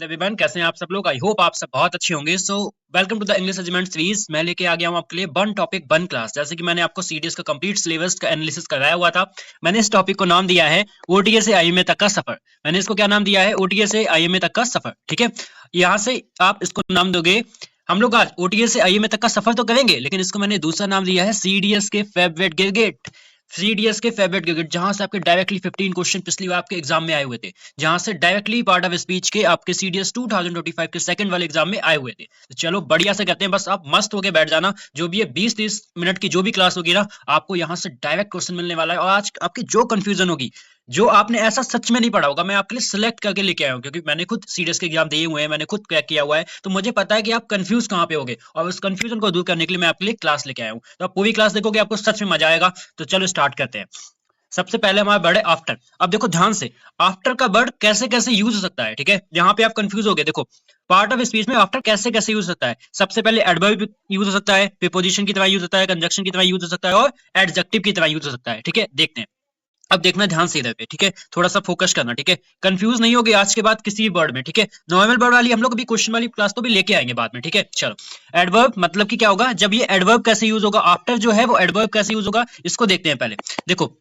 Everyone, कैसे हैं आप सब लोग। आई होप आप सब बहुत अच्छे होंगे। So welcome to the English regiment series. मैं लेके आ गया हूं आपके लिए वन टॉपिक वन क्लास। जैसे कि मैंने आपको सीडीएस का कंप्लीट सिलेबस का एनालिसिस कराया हुआ था। मैंने इस टॉपिक को नाम दिया है ओटीए से आईएमए तक का सफर। मैंने इसको क्या नाम दिया है? ओटीए से आईएमए तक का सफर। ठीक है, यहाँ से आप इसको नाम दोगे। हम लोग आज ओटीए से आईएमए तक का सफर तो करेंगे, लेकिन इसको मैंने दूसरा नाम दिया है सीडीएस के फेवरेट गिरगिट। सीडीएस के फेवरेट गिरगिट, जहां से आपके डायरेक्टली 15 क्वेश्चन पिछली बार आपके एग्जाम में आए हुए थे, जहां से डायरेक्टली पार्ट ऑफ स्पीच के आपके सीडीएस 2025 के सेकंड वाले एग्जाम में आए हुए थे। तो चलो बढ़िया से करते हैं, बस आप मस्त होके बैठ जाना। जो भी है 20-30 मिनट की जो भी क्लास होगी ना, आपको यहाँ से डायरेक्ट क्वेश्चन मिलने वाला है। और आज आपकी जो कंफ्यूजन होगी, जो आपने ऐसा सच में नहीं पढ़ा होगा, मैं आपके लिए सिलेक्ट करके लेके आया हूँ, क्योंकि मैंने खुद सीडीएस के एग्जाम दिए हुए हैं, मैंने खुद क्रैक किया हुआ है, तो मुझे पता है कि आप कंफ्यूज कहाँ पे होगे। और उस कंफ्यूजन को दूर करने के लिए मैं आपके लिए क्लास लेके आया हूँ। तो आप पूरी क्लास देखोगे, आपको सच में मजा आएगा। तो चलो स्टार्ट करते हैं। सबसे पहले हमारा वर्ड है आफ्टर। अब देखो ध्यान से, आफ्टर का वर्ड कैसे कैसे यूज हो सकता है। ठीक है, यहाँ पे आप कंफ्यूज हो गए। देखो पार्ट ऑफ स्पीच में आफ्टर कैसे कैसे यूज हो सकता है। सबसे पहले एडवर्ब यूज हो सकता है, प्रीपोजिशन की तरह यूज होता है, कंजक्शन की तरह यूज हो सकता है, और एडजेक्टिव की तरह यूज हो सकता है। ठीक है, देखते हैं। अब देखना ध्यान से इधर पे। ठीक है, थोड़ा सा फोकस करना। ठीक है, कंफ्यूज नहीं होगे आज के बाद किसी भी वर्ड में। ठीक है, नॉर्मल वर्ड वाली हम लोग अभी क्वेश्चन वाली क्लास तो भी लेके आएंगे बाद में। ठीक है, चलो। एडवर्ब मतलब कि क्या होगा, जब ये एडवर्ब कैसे यूज होगा, आफ्टर जो है वो एडवर्ब कैसे यूज होगा, इसको देखते हैं पहले। देखो,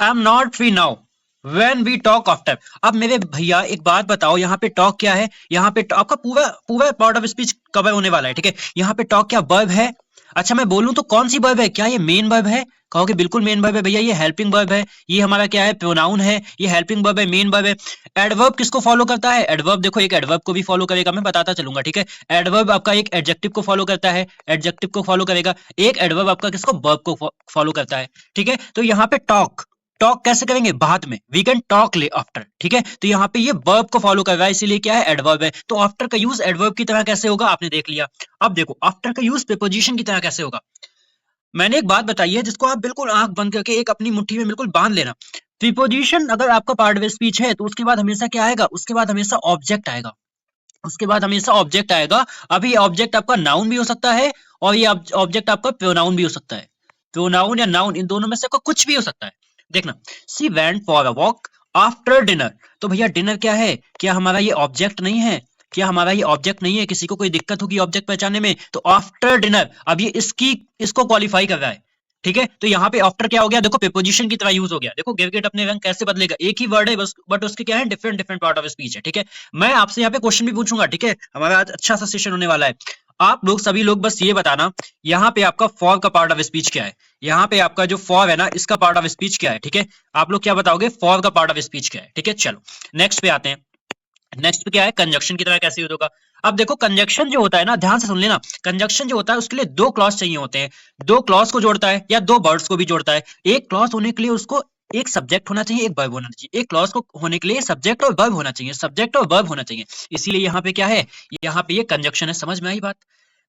I am not free now when we talk after. अब मेरे भैया एक बात बताओ, यहाँ पे टॉक क्या है? यहाँ पे आपका पूरा पूरा पार्ट ऑफ स्पीच कवर होने वाला है। ठीक है, यहाँ पे टॉक क्या वर्ब है? अच्छा मैं बोलूं तो कौन सी वर्ब है? क्या ये मेन वर्ब है? कहोगे बिल्कुल मेन वर्ब है भैया, ये हेल्पिंग वर्ब है। ये हमारा क्या है? प्रोनाउन है। ये हेल्पिंग वर्ब है, मेन वर्ब है। एडवर्ब किसको फॉलो करता है? एडवर्ब देखो एक एडवर्ब को भी फॉलो करेगा, मैं बताता चलूंगा। ठीक है, एडवर्ब आपका एक एडजेक्टिव को फॉलो करता है, एडजेक्टिव को फॉलो करेगा। एक एडवर्ब आपका किसको? वर्ब को फॉलो करता है। ठीक है, तो यहाँ पे टॉक, टॉक कैसे करेंगे? बाद में, वी कैन टॉक ले आफ्टर। ठीक है, तो यहाँ पे ये वर्ब को फॉलो कर रहा है, इसीलिए क्या है? एडवर्ब है। तो आफ्टर का यूज एडवर्ब की तरह कैसे होगा, आपने देख लिया। अब देखो आफ्टर का यूज प्रीपोजिशन की तरह कैसे होगा। मैंने एक बात बताई है जिसको आप बिल्कुल आंख बंद करके एक अपनी मुट्ठी में बिल्कुल बांध लेना। प्रीपोजिशन अगर आपका पार्ट ऑफ स्पीच है, तो उसके बाद हमेशा क्या आएगा? उसके बाद हमेशा ऑब्जेक्ट आएगा। उसके बाद हमेशा ऑब्जेक्ट आएगा। अभी ऑब्जेक्ट आपका नाउन भी हो सकता है, और ये ऑब्जेक्ट आपका प्रोनाउन भी हो सकता है। प्रोनाउन या नाउन, इन दोनों में से आपका कुछ भी हो सकता है। देखना, she went for a walk after dinner. तो भैया डिनर क्या है? क्या हमारा ये ऑब्जेक्ट नहीं है? क्या हमारा ये ऑब्जेक्ट नहीं है? किसी को कोई दिक्कत होगी ऑब्जेक्ट पहचानने में, तो आफ्टर डिनर, अब ये इसको क्वालिफाई कर रहा है। ठीक है, तो यहाँ पे आफ्टर क्या हो गया? देखो प्रीपोजिशन की तरह यूज हो गया। देखो गिव गेट अपने रंग कैसे बदलेगा, एक ही वर्ड है बस, बट उसके क्या है? Different different part of speech है। ठीक है, मैं आपसे यहाँ पे क्वेश्चन भी पूछूंगा। ठीक है, हमारा आज अच्छा सा सेशन होने वाला है। आप लोग सभी लोग बस ये बताना, यहाँ पे आपका फॉर का पार्ट ऑफ स्पीच क्या है? यहाँ पे आपका जो फॉर है ना, इसका पार्ट ऑफ स्पीच क्या है? ठीक है, आप लोग क्या बताओगे? फॉर का पार्ट ऑफ स्पीच क्या है? ठीक है, चलो नेक्स्ट पे आते हैं। नेक्स्ट पे क्या है? कंजक्शन की तरह कैसे यूज होगा। अब देखो कंजक्शन जो होता है ना, ध्यान से सुन लेना। कंजक्शन जो होता है उसके लिए दो क्लॉज चाहिए होते हैं। दो क्लॉज को जोड़ता है या दो वर्ड्स को भी जोड़ता है। एक क्लॉज होने के लिए उसको एक सब्जेक्ट होना चाहिए, एक वर्ब होना चाहिए। एक क्लॉज को होने के लिए सब्जेक्ट और वर्ब होना चाहिए, सब्जेक्ट और वर्ब होना चाहिए। इसीलिए यहाँ पे क्या है? यहाँ पे ये कंजक्शन है। समझ में आई बात?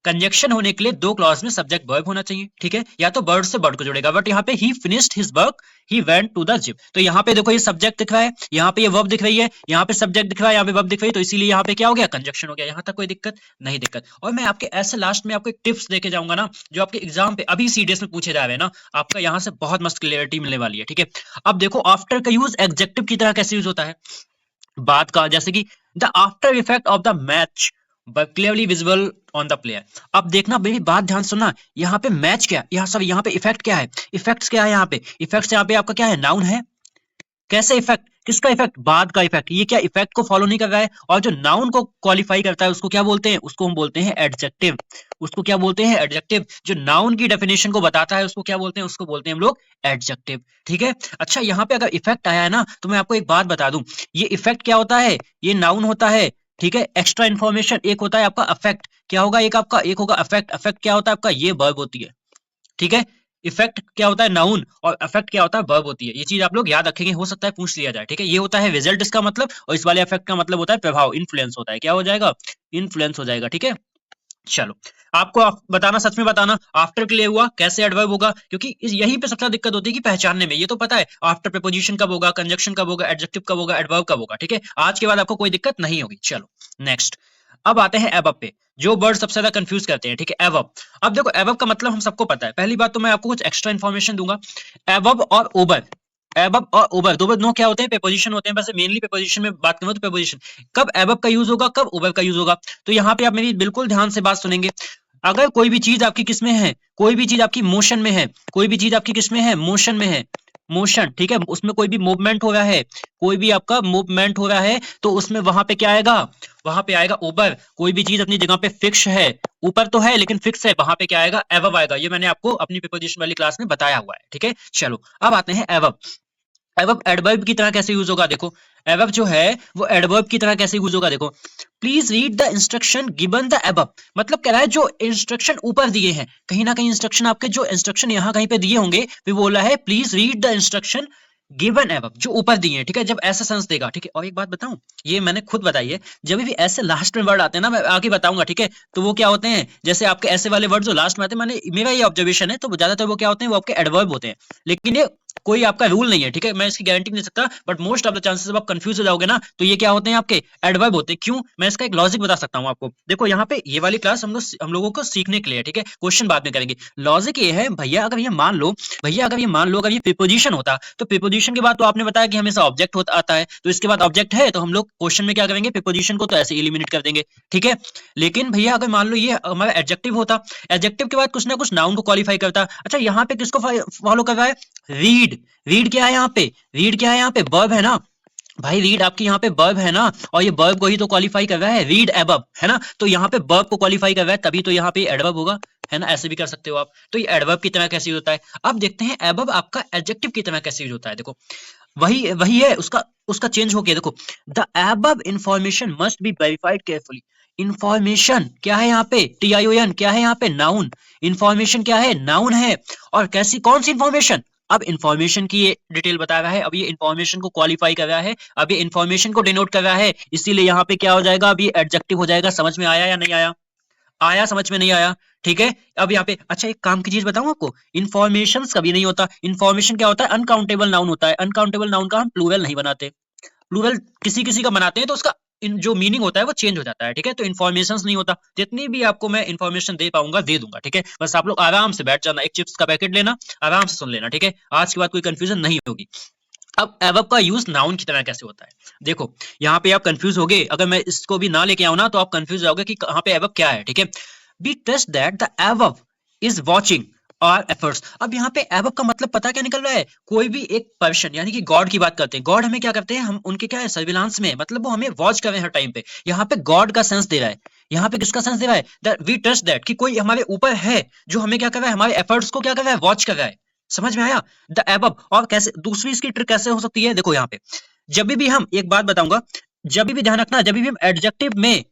कंजक्शन होने के लिए दो क्लॉज में सब्जेक्ट वर्ब होना चाहिए। ठीक है, या तो वर्ड से वर्ड को जोड़ेगा। बट यहाँ पे he finished his work, he went to the gym. तो यहाँ पे देखो ये सब्जेक्ट दिख रहा है, यहाँ पे ये वर्ब दिख रही है, यहाँ पे सब्जेक्ट दिख रहा है, यहाँ पे वर्ब दिख रही है, तो इसीलिए यहाँ पे क्या हो गया? कंजक्शन हो गया। यहाँ तक कोई दिक्कत नहीं? दिक्कत। और मैं आपके ऐसे लास्ट में आपको एक टिप्स देके जाऊंगा ना, जो आपके एग्जाम पे अभी सीडीएस में पूछे जा रहे हैं ना, आपका यहाँ से बहुत मस्त क्लियरिटी मिलने वाली है। ठीक है, अब देखो आफ्टर का यूज एडजेक्टिव की तरह कैसे यूज होता है। बात का जैसे कि the after effect of the match clearly visible on the player. अब देखना मेरी बात ध्यान सुनना, यहाँ पे मैच क्या, यहाँ पे इफेक्ट क्या है? इफेक्ट्स क्या है? यहाँ पे इफेक्ट्स, यहाँ पे आपका क्या है? नाउन है। कैसे इफेक्ट? किसका इफेक्ट? बाद का इफेक्ट। ये क्या इफेक्ट को फॉलो नहीं कर रहा है? और जो नाउन को क्वालिफाई करता है उसको क्या बोलते हैं? उसको हम बोलते हैं एडजेक्टिव। उसको क्या बोलते हैं? एडजेक्टिव। जो नाउन की डेफिनेशन को बताता है उसको क्या बोलते हैं? उसको बोलते हैं हम लोग एडजेक्टिव। ठीक है, अच्छा यहाँ पे अगर इफेक्ट आया है ना, तो मैं आपको एक बात बता दूं, ये इफेक्ट क्या होता है? ये नाउन होता है। ठीक है, एक्स्ट्रा इन्फॉर्मेशन एक होता है आपका अफेक्ट। क्या होगा? एक होगा अफेक्ट। अफेक्ट क्या होता है आपका? ये वर्ब होती है। ठीक है, इफेक्ट क्या होता है? नाउन। और इफेक्ट क्या होता है? वर्ब होती है। ये चीज आप लोग याद रखेंगे, हो सकता है पूछ लिया जाए। ठीक है, ये होता है रिजल्ट इसका मतलब, और इस वाले इफेक्ट का मतलब होता है प्रभाव, इन्फ्लुएंस होता है। क्या हो जाएगा? इन्फ्लुएंस हो जाएगा। ठीक है, चलो। आपको बताना, सच में बताना, आफ्टर के लिए हुआ कैसे एडवर्ब होगा, क्योंकि यही पे सबसे दिक्कत होती है कि पहचानने में। ये तो पता है आफ्टर प्रीपोजिशन कब होगा, कंजक्शन कब होगा, एडजेक्टिव कब होगा, एडवर्ब कब होगा। ठीक है, आज के बाद आपको कोई दिक्कत नहीं होगी। चलो नेक्स्ट, अब आते हैं एबव पे, जो वर्ड सबसे ज्यादा कंफ्यूज करते हैं। ठीक है, एबव। अब देखो एबव का मतलब हम सबको पता है। पहली बात तो मैं आपको कुछ एक्स्ट्रा इन्फॉर्मेशन दूंगा। एबव और ओवर, एबव और ओवर दोनों क्या होते हैं, प्रीपोजिशन होते हैं। वैसे मेनली प्रीपोजिशन में बात करूं तो प्रीपोजिशन कब एबव का यूज होगा, कब ओवर का यूज होगा। तो यहाँ पे आप मेरी बिल्कुल ध्यान से बात सुनेंगे। अगर कोई भी चीज आपकी किस में है, कोई भी चीज आपकी मोशन में है, कोई भी चीज आपकी किस में है, मोशन में है, मोशन, ठीक है, उसमें कोई भी मूवमेंट हो रहा है, कोई भी आपका मूवमेंट हो रहा है, तो उसमें वहां पे क्या आएगा, वहां पे आएगा ओवर। कोई भी चीज अपनी जगह पे फिक्स है, ऊपर तो है लेकिन फिक्स है, वहां पे क्या आएगा, एबव आएगा। ये मैंने आपको अपनी प्रीपोजिशन वाली क्लास में बताया हुआ है, ठीक है। चलो अब आते हैं एबव। एबव एडवर्ब की तरह कैसे यूज होगा, देखो एबव जो है वो एडवर्ब की तरह कैसे यूज होगा, देखो please read the instruction given the above. मतलब कह रहा है जो इंस्ट्रक्शन ऊपर दिए हैं, कहीं ना कहीं इंस्ट्रक्शन आपके जो इंस्ट्रक्शन यहाँ कहीं पे दिए होंगे, फिर बोला है please read the instruction given above, जो ऊपर दिए हैं, ठीक है। जब ऐसा सेंस देगा, ठीक है। और एक बात बताऊं, ये मैंने खुद बताई है, जब भी ऐसे लास्ट में वर्ड आते हैं ना, मैं आगे बताऊंगा, ठीक है, तो वो क्या होते हैं, जैसे आपके ऐसे वाले वर्ड जो लास्ट में आते हैं, मैंने मेरा ये ऑब्जर्वेशन है, तो ज्यादातर वो क्या होते हैं, वो आपके एडवर्ब होते हैं। लेकिन ये कोई आपका रूल नहीं है, ठीक है, मैं इसकी गारंटी नहीं सकता, but most of the chances जब आप कंफ्यूज हो जाओगे ना, तो ये क्या होते हैं, आपके एडवर्ब होते हैं। क्यों, मैं इसका एक लॉजिक बता सकता हूं आपको। देखो यहाँ पे ये वाली क्लास हम लोगों को सीखने के लिए, ठीक है, क्वेश्चन बाद में करेंगे। लॉजिक ये है भैया, अगर ये मान लो, अगर ये प्रीपोजिशन होता, तो प्रीपोजिशन के बाद तो आपने बताया कि हमेशा ऑब्जेक्ट होता आता है, तो इसके बाद ऑब्जेक्ट है, तो हम लोग क्वेश्चन में क्या करेंगे, प्रीपोजिशन को तो ऐसे एलिमिनेट कर देंगे, ठीक है। लेकिन भैया अगर मान लो ये हमारा एडजेक्टिव होता, एडजेक्टिव के बाद कुछ ना कुछ नाउन को क्वालिफाई करता। अच्छा यहाँ पे किसको फॉलो कर रहा है, रीड। रीड क्या है यहाँ पे, रीड क्या है यहाँ पे, वर्ब है ना भाई, रीड आपकी यहाँ पे वर्ब है ना, और ये वर्ब को ही तो क्वालिफाई कर रहा है, रीड एबव, है ना। तो यहाँ पे वर्ब को क्वालिफाई कर रहा है, तभी तो यहाँ पे एडवर्ब होगा, है ना। ऐसे भी कर सकते हो आप। तो ये एडवर्ब की तरह कैसे यूज होता है। अब देखते हैं एबव आपका एडजेक्टिव की तरह कैसे यूज होता है। देखो वही वही है, उसका उसका चेंज हो गया। देखो the above information must be verified carefully. Information क्या है यहाँ पे, TION क्या है यहाँ पे, नाउन। इंफॉर्मेशन क्या है, नाउन है। और कैसी, कौन सी इंफॉर्मेशन, अब इंफॉर्मेशन की ये डिटेल बता रहा है, अब ये इंफॉर्मेशन को क्वालिफाई कर रहा है, अब ये इंफॉर्मेशन को डिनोट कर रहा है, इसीलिए यहाँ पे क्या हो जाएगा, अब ये एडजेक्टिव हो जाएगा। समझ में आया या नहीं आया, आया समझ में नहीं आया, ठीक है। अब यहाँ पे अच्छा एक काम की चीज बताऊं आपको, इन्फॉर्मेशन कभी नहीं होता। इन्फॉर्मेशन क्या होता है, अनकाउंटेबल नाउन होता है। अनकाउंटेबल नाउन का हम प्लूरल नहीं बनाते, प्लूरल किसी किसी का बनाते हैं, तो उसका जो मीनिंग होता है वो चेंज हो जाता है, ठीक है। तो इन्फॉर्मेशन नहीं होता, जितनी भी आपको मैं इन्फॉर्मेशन दे पाऊंगा दे दूंगा, ठीक है। बस आप लोग आराम से बैठ जाना, एक चिप्स का पैकेट लेना, आराम से सुन लेना, ठीक है। आज के बाद कोई कंफ्यूजन नहीं होगी। अब एबव का यूज नाउन की तरह कैसे होता है, देखो यहाँ पे आप कंफ्यूज होगे, अगर मैं इसको भी ना लेके आऊं ना, तो आप कंफ्यूज होगे कि कहाँ पे एबव क्या है, ठीक है। B trust that the above is watching और एफर्ट्स। अब यहाँ पे एबव का मतलब पता क्या निकल रहा है, कोई भी एक पर्सन यानी कि गॉड की बात करते हैं, गॉड हमें क्या करते हैं, हम उनके क्या है, सर्विलांस में, मतलब वो हमें वॉच कर रहे हैं हर टाइम पे। यहाँ पे गॉड का सेंस दे रहा है, यहाँ पे किसका सेंस दे रहा है, दैट वी ट्रस्ट दैट, कि कोई हमारे ऊपर है जो हमें क्या कर रहा है, हमारे एफर्ट्स को क्या कर रहा है, वॉच कर रहा है। समझ में आया, द एबव। और कैसे, दूसरी इसकी ट्रिक कैसे हो सकती है, देखो यहाँ पे जब भी हम, एक बात बताऊंगा, जब भी ध्यान रखना, जब भी हम एडजेक्टिव में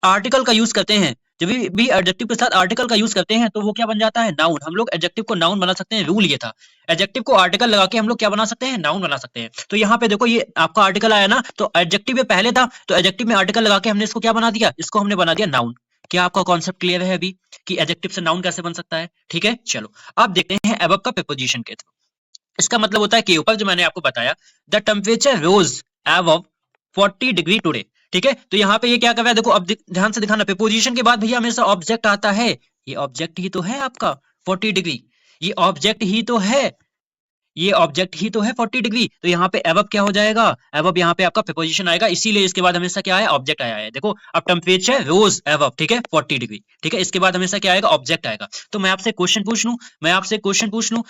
आर्टिकल का यूज करते हैं, जब भी एडजेक्टिव के साथ आर्टिकल का यूज करते हैं, तो वो क्या बन जाता है, नाउन। हम लोग एडजेक्टिव को नाउन बना सकते हैं, रूल ये था। एडजेक्टिव को आर्टिकल लगा के हम लोग क्या बना सकते हैं, नाउन बना सकते हैं। तो यहाँ पे देखो ये आपका आर्टिकल आया ना, तो एडजेक्टिव में पहले था, तो एडजेक्टिव में आर्टिकल लगा के हमने इसको क्या बना दिया, इसको हमने बना दिया नाउन। क्या आपका कॉन्सेप्ट क्लियर है अभी, कि एडजेक्टिव से नाउन कैसे बन सकता है, ठीक है। चलो अब देखते हैं एबव का प्रीपोजिशन के थ्रू। इसका मतलब होता है कि ऊपर जो मैंने आपको बताया, the temperature rose above 40 degree today, ठीक है। तो यहाँ पे ये क्या कर रहा है, देखो अब ध्यान से दिखाना, प्रीपोजिशन के बाद भैया हमेशा ऑब्जेक्ट आता है, ये ऑब्जेक्ट ही तो है आपका 40 डिग्री, ये ऑब्जेक्ट ही तो है, ये ऑब्जेक्ट ही तो है 40 डिग्री। तो यहाँ पे एबव क्या हो जाएगा, एबव यहाँ पे आपका प्रीपोजिशन आएगा, इसीलिए इसके बाद हमेशा क्या आया, ऑब्जेक्ट आया है। देखो अब टेम्परेचर रोज एबव, ठीक है, 40 डिग्री, ठीक है, इसके बाद हमेशा क्या आएगा, ऑब्जेक्ट आएगा। तो मैं आपसे क्वेश्चन पूछ लूं,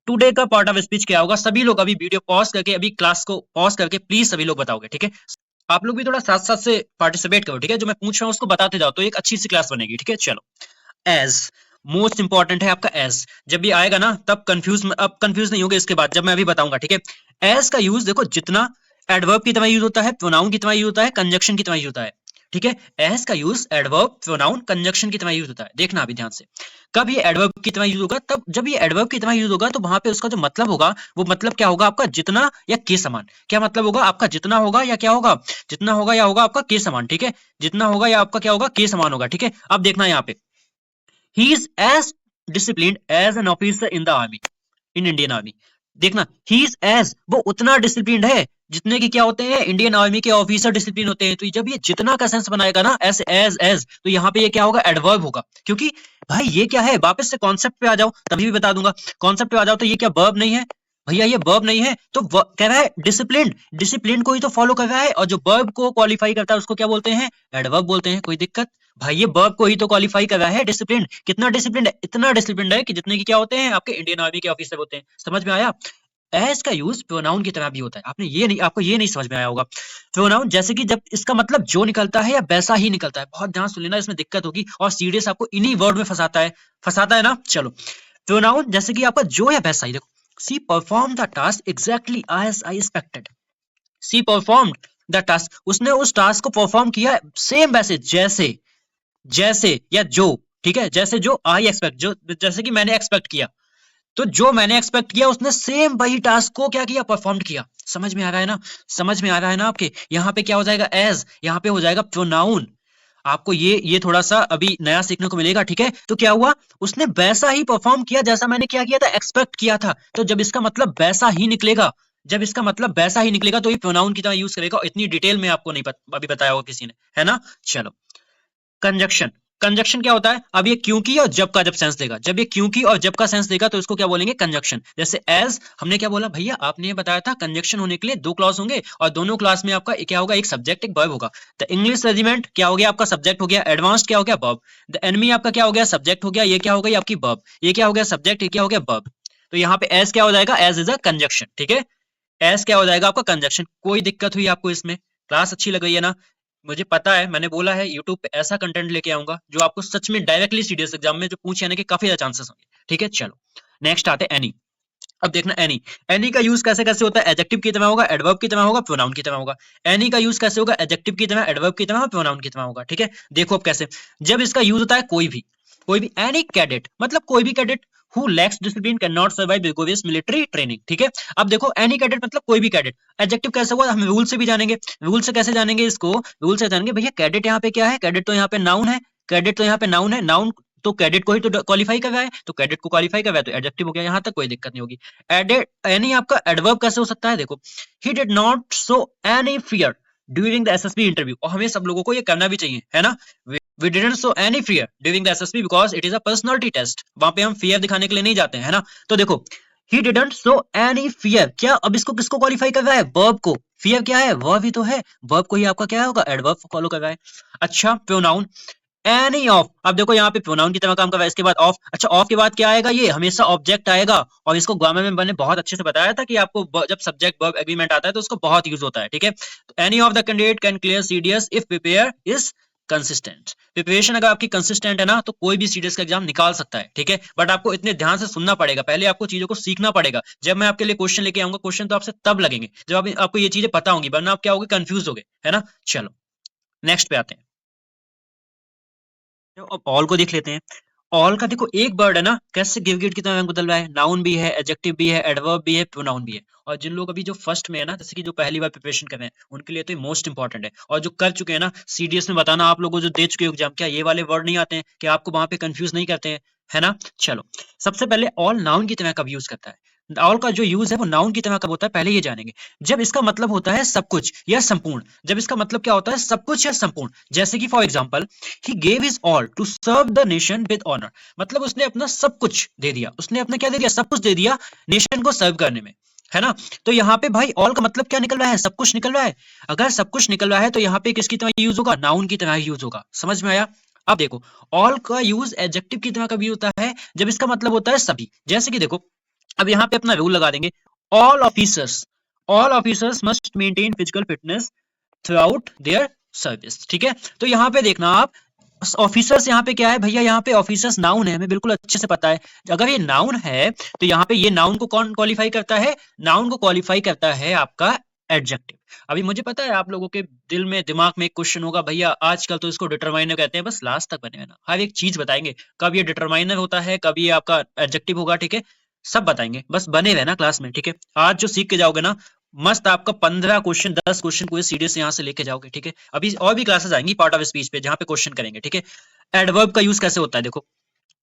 टुडे का पार्ट ऑफ स्पीच क्या होगा। सभी लोग अभी वीडियो पॉज करके, अभी क्लास को पॉज करके प्लीज सभी लोग बताओगे, ठीक है। आप लोग भी थोड़ा साथ साथ से पार्टिसिपेट करो, ठीक है, जो मैं पूछ रहा हूँ उसको बताते जाओ, तो एक अच्छी सी क्लास बनेगी, ठीक है। चलो एज, मोस्ट इंपॉर्टेंट है आपका एज। जब ये आएगा ना तब अब कंफ्यूज नहीं होगे इसके बाद, जब मैं अभी बताऊंगा, ठीक है। एज का यूज देखो जितना एडवर्ब की तरह यूज होता है, प्रोनाउन की तरह यूज होता है, कंजक्शन की तरह यूज होता है, ठीक है। एज का यूज एडवर्ब, प्रोनाउन, कंजक्शन की तरह यूज होता है। देखना अभी ध्यान से, कब ये एडवर्ब की तरह यूज होगा, तब जब ये एडवर्ब की तरह यूज होगा, तो वहां पे उसका जो मतलब होगा, वो मतलब क्या होगा आपका, जितना या के समान। क्या मतलब होगा आपका, जितना होगा या क्या होगा, जितना होगा या होगा आपका के समान, ठीक है। जितना होगा या आपका क्या होगा, के समान होगा, ठीक है। अब देखना यहाँ पे, he is as disciplined as an officer in the army, in Indian army। देखना he is as, वो उतना डिसिप्लिन्ड है जितने की क्या होते हैं, इंडियन आर्मी के ऑफिसर डिसिप्लिन होते हैं। तो जब ये जितना का सेंस बनाएगा ना, एज, तो यहाँ पे ये क्या होगा, एडवर्ब होगा। क्योंकि भाई ये क्या है, वापस से कॉन्सेप्ट पे आ जाओ, तभी भी बता दूंगा। कॉन्सेप्ट पे आ जाओ, तो ये क्या वर्ब नहीं है, भैया ये वर्ब नहीं है, तो कह रहा है डिसिप्लिन, डिसिप्लिन को ही तो फॉलो कर रहा है, और जो वर्ब को क्वालिफाई करता है उसको क्या बोलते हैं, एडवर्ब बोलते हैं। कोई दिक्कत? भाई ये वर्ब को ही तो क्वालिफाई कर रहा है। डिसिप्लिन कितना डिसिप्लिन है, इतना डिसिप्लिन है कि जितने की क्या होते हैं आपके इंडियन आर्मी के ऑफिसर होते हैं। समझ में आया? एज का यूज प्रोनाउन की तरह भी होता है। आपने ये नहीं, आपको ये नहीं समझ में आया होगा। प्रोनाउन जैसे कि जब इसका मतलब जो निकलता है या वैसा ही निकलता है। बहुत ध्यान सुन लेना, इसमें दिक्कत होगी और सीरियस आपको इन्हीं वर्ड में फंसाता है ना। चलो, प्रोनाउन जैसे कि आपका जो या वैसा ही। देखो, she perform the task exactly as I expected. She perform the task, उसने उस टास्क को परफॉर्म किया सेम वैसे, जैसे जैसे या जो, ठीक है, जैसे जो आई एक्सपेक्ट, जो जैसे कि मैंने एक्सपेक्ट किया। तो जो मैंने एक्सपेक्ट किया उसने सेम वही टास्क को क्या किया, परफॉर्म किया। समझ में आ रहा है ना? समझ में आ रहा है ना आपके? यहाँ पे क्या हो जाएगा, एज, यहाँ पे हो जाएगा प्रोनाउन। आपको ये थोड़ा सा अभी नया सीखने को मिलेगा, ठीक है। तो क्या हुआ, उसने वैसा ही परफॉर्म किया जैसा मैंने क्या किया था, एक्सपेक्ट किया था। तो जब इसका मतलब वैसा ही निकलेगा, जब इसका मतलब वैसा ही निकलेगा तो ये प्रोनाउन की तरह यूज करेगा। इतनी डिटेल में आपको नहीं अभी बताया होगा किसी ने, है ना। चलो, कंजक्शन। कंजक्शन क्या होता है, अब ये क्योंकि और जब का जब सेंस देगा, जब ये क्योंकि और जब का सेंस देगा तो इसको क्या बोलेंगे, कंजक्शन। जैसे एज हमने क्या बोला भैया, आपने ये बताया था कंजक्शन होने के लिए दो क्लॉज होंगे और दोनों क्लास में आपका क्या होगा, एक सब्जेक्ट एक वर्ब होगा। द इंग्लिश रेजिमेंट क्या हो गया आपका, सब्जेक्ट हो गया। एडवांस्ड क्या हो गया, वर्ब। द एनिमी आपका क्या हो गया, सब्जेक्ट हो गया, ये क्या हो गई आपकी वर्ब। ये क्या हो गया, सब्जेक्ट, ये क्या हो गया, वर्ब। तो यहाँ पे एज क्या हो जाएगा, एज इज अ कंजक्शन, ठीक है। एस क्या हो जाएगा आपका, कंजक्शन। कोई दिक्कत हुई आपको इसमें? क्लास अच्छी लग रही है ना? मुझे पता है, मैंने बोला है यूट्यूब पे ऐसा कंटेंट लेके आऊंगा जो आपको सच में डायरेक्टली सीडीएस एग्जाम में जो पूछे आने के काफी ज्यादा चांसेस होंगे, ठीक है। चलो, नेक्स्ट आते हैं एनी। अब देखना एनी, एनी का यूज कैसे कैसे होता है, एडजेक्टिव की तरह होगा, एडवर्ब की तरह होगा, प्रोनाउन की तरह होगा। एनी का यूज कैसे होगा, एडजेक्टिव की तरह, एडवर्ब की तरह, प्रोनाउन की तरह होगा, ठीक है। देखो अब कैसे, जब इसका यूज होता है कोई भी एनी कैडेट, मतलब कोई भी cadet who lakhs discipline can not survive rigorous military training, ठीक है। अब देखो एनी कैडेट मतलब कोई भी कैडेट। एडजेक्टिव कैसे हुआ, हम रूल से भी जानेंगे। रूल से कैसे जानेंगे इसको, रूल से जानेंगे भैया, कैडेट यहाँ पे क्या है, कैडेट तो यहाँ पे नाउन है, कैडेट तो यहाँ पे नाउन है, नाउन तो कैडेट को ही तो क्वालिफाई कर रहा है, तो कैडेट को क्वालिफाई कर रहा है तो एडजेक्टिव हो गया। यहाँ तक कोई दिक्कत नहीं होगी। एडेड एनी आपका एडवर्ब कैसे हो सकता है, देखो, he did not show any fear during the SSB interview, और हमें सब लोगों को ये करना भी चाहिए, है ना। We didn't show any fear during the SSB because it is a personality test. वहां पे हम fear दिखाने के लिए नहीं जाते हैं, है ना। तो देखो, he didn't show any fear, क्या अब इसको किसको क्वालिफाई कर रहा है, verb को। fear क्या है, verb ही तो है, verb को ही आपका क्या होगा, adverb फॉलो कर रहा है। अच्छा, प्रोनाउन एनी ऑफ, अब देखो यहाँ पे प्रोनाउन की तरह काम कर रहा है। इसके बाद ऑफ, अच्छा ऑफ के बाद क्या आएगा, ये हमेशा ऑब्जेक्ट आएगा। और इसको ग्रामर में मैंने बहुत अच्छे से बताया था कि आपको जब सब्जेक्ट वर्ब एग्रीमेंट आता है तो उसको बहुत यूज होता है, ठीक है। तो any of the candidate can clear CDS if prepare is consistent. Preparation अगर आपकी कंसिस्टेंट है ना तो कोई भी सीडीएस का एग्जाम निकाल सकता है, ठीक है। बट आपको इतने ध्यान से सुनना पड़ेगा, पहले आपको चीजों को सीखना पड़ेगा। जब मैं आपके लिए क्वेश्चन लेके आऊंगा, क्वेश्चन तो आपसे तब लगेंगे जब आपको ये चीजें पता होंगी, वरना आप क्या होगे, कंफ्यूज होगे, है ना। चलो, नेक्स्ट पे आते हैं। तो अब ऑल को देख लेते हैं। ऑल का देखो एक वर्ड है ना, कैसे गिवगिट की तरह रंग बदल रहा है। नाउन भी है, एडजेक्टिव भी है, एडवर्ब भी है, प्रोनाउन भी है। और जिन लोग अभी जो फर्स्ट में है ना, जैसे कि जो पहली बार प्रिपरेशन कर रहे हैं, उनके लिए तो ये मोस्ट इंपॉर्टेंट है। और जो कर चुके हैं ना सीडीएस में, बताना आप लोगों जो दे चुके हो एग्जाम, क्या ये वाले वर्ड नहीं आते हैं, क्या आपको वहां पे कंफ्यूज नहीं करते हैं, है ना। चलो, सबसे पहले ऑल नाउन की तरह कब यूज करता है, ऑल का जो यूज है वो नाउन की तरह कब होता है, पहले ये जानेंगे। जब इसका मतलब होता है सब कुछ या संपूर्ण, जब इसका मतलब क्या होता है, सब कुछ या संपूर्ण। जैसे कि for example, he gave his all to serve the nation with honour, मतलब उसने अपना सब कुछ दे दिया, उसने अपना क्या दे दिया, सब कुछ दे दिया नेशन को सर्व करने में, है ना। तो यहाँ पे भाई ऑल का मतलब क्या निकल रहा है, सब कुछ निकल रहा है। अगर सब कुछ निकल रहा है तो यहाँ पे किसकी तरह यूज होगा, नाउन की तरह यूज होगा। समझ में आया? अब देखो, ऑल का यूज एडजेक्टिव की तरह कभी होता है जब इसका मतलब होता है सभी। जैसे कि देखो, अब यहाँ पे अपना रूल लगा देंगे, all officers, all officers must maintain physical fitness through out their service, ठीक है। तो यहाँ पे देखना आप, ऑफिसर्स यहाँ पे क्या है भैया, यहाँ पे ऑफिसर्स नाउन है, हमें बिल्कुल अच्छे से पता है। अगर ये नाउन है तो यहाँ पे ये नाउन को कौन क्वालिफाई करता है, नाउन को क्वालिफाई करता है आपका एडजेक्टिव। अभी मुझे पता है आप लोगों के दिल में दिमाग में एक क्वेश्चन होगा, भैया आजकल तो इसको डिटरमाइनर कहते हैं, बस लास्ट तक बने रहना, हर एक चीज बताएंगे, कब ये डिटरमाइनर होता है, कब ये आपका एडजेक्टिव होगा, ठीक है। सब बताएंगे, बस बने रहना क्लास में, ठीक है। आज जो सीख के जाओगे ना, मस्त आपका 15 क्वेश्चन 10 क्वेश्चन पूरे सीडीएस यहाँ से लेके जाओगे, ठीक है। अभी और भी क्लासेस आएंगी पार्ट ऑफ स्पीच पे, जहाँ पे क्वेश्चन करेंगे, ठीक है। एडवर्ब का यूज कैसे होता है, देखो,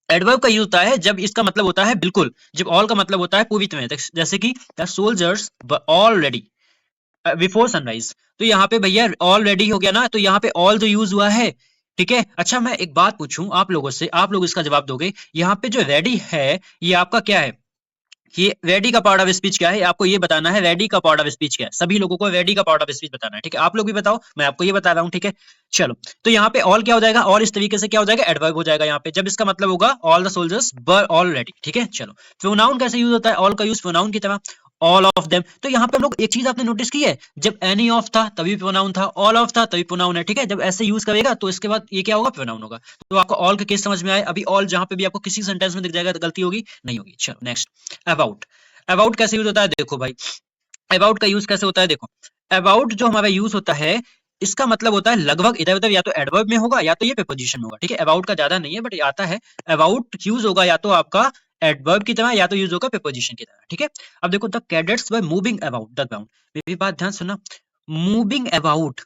एडवर्ब का यूज होता है जब इसका मतलब होता है बिल्कुल, जब ऑल का मतलब होता है पूरी तरह, जैसे कि the soldiers all ready before sunrise. तो यहाँ पे भैया ऑलरेडी हो गया ना, तो यहाँ पे ऑल जो यूज हुआ है, ठीक है। अच्छा, मैं एक बात पूछूं आप लोगों से, आप लोग इसका जवाब दोगे, यहाँ पे जो रेडी है ये आपका क्या है, ये रेडी का पार्ट ऑफ स्पीच क्या है, आपको ये बताना है। रेडी का पार्ट ऑफ स्पीच क्या है, सभी लोगों को रेडी का पार्ट ऑफ स्पीच बताना है, ठीक है। आप लोग भी बताओ, मैं आपको ये बता रहा हूँ, ठीक है। चलो, तो यहाँ पे ऑल क्या हो जाएगा, ऑल इस तरीके से क्या हो जाएगा, एडवर्ब हो जाएगा यहाँ पे, जब इसका मतलब होगा all the soldiers were all ready, ठीक है। चलो, प्रोनाउन कैसे यूज होता है, ऑल का यूज प्रोनाउन की तरह, ऑल ऑफ देम। तो यहाँ पे हम लोग एक चीज आपने नोटिस की है, जब एनी ऑफ था तभी प्रोनाउन था, ऑल ऑफ था तभी प्रोनाउन है, ठीक है। जब ऐसे यूज करेगा तो इसके बाद ये क्या होगा, प्रोनाउन होगा। तो आपको ऑल का केस समझ में आए। अभी ऑल जहां पे भी आपको किसी सेंटेंस में दिख जाएगा तो गलती होगी नहीं होगी। चलो नेक्स्ट, अबाउट। अबाउट कैसे यूज होता है, देखो भाई, अबाउट का यूज कैसे होता है, देखो। अबाउट जो हमारा यूज होता है, इसका मतलब होता है लगभग इधर उधर, या तो एडवर्ब में होगा या तो ये प्रीपोजिशन में होगा, ठीक है। अबाउट का ज्यादा नहीं है बट ये आता है। अबाउट यूज होगा या तो आपका एडवर्ब की तरह या तो यूज होगा प्रीपोजिशन की तरह, ठीक है। अब देखो, the cadets were moving about the ground. मेरी बात ध्यान सुनना, मूविंग अबाउट,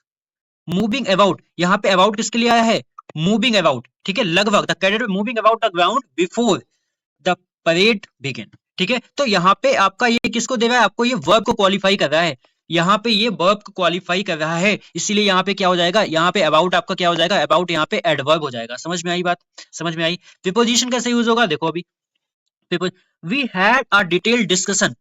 मूविंग अबाउट, यहाँ पे अबाउट किसके लिए आया है, मूविंग अबाउट, ठीक है। लगभग, the cadet moving about the ground before the parade begin, ठीक है। तो यहाँ पे आपका ये किसको दे रहा है, आपको ये वर्ब को क्वालिफाई कर रहा है, यहाँ पे ये वर्ब को क्वालिफाई कर रहा है, इसीलिए यहाँ पे क्या हो जाएगा, यहाँ पे अबाउट आपका क्या हो जाएगा, अबाउट यहाँ पे एडवर्ब हो जाएगा। समझ में आई बात, समझ में आई। प्रीपोजिशन कैसे यूज होगा, देखो अभी, we had a detail discussion,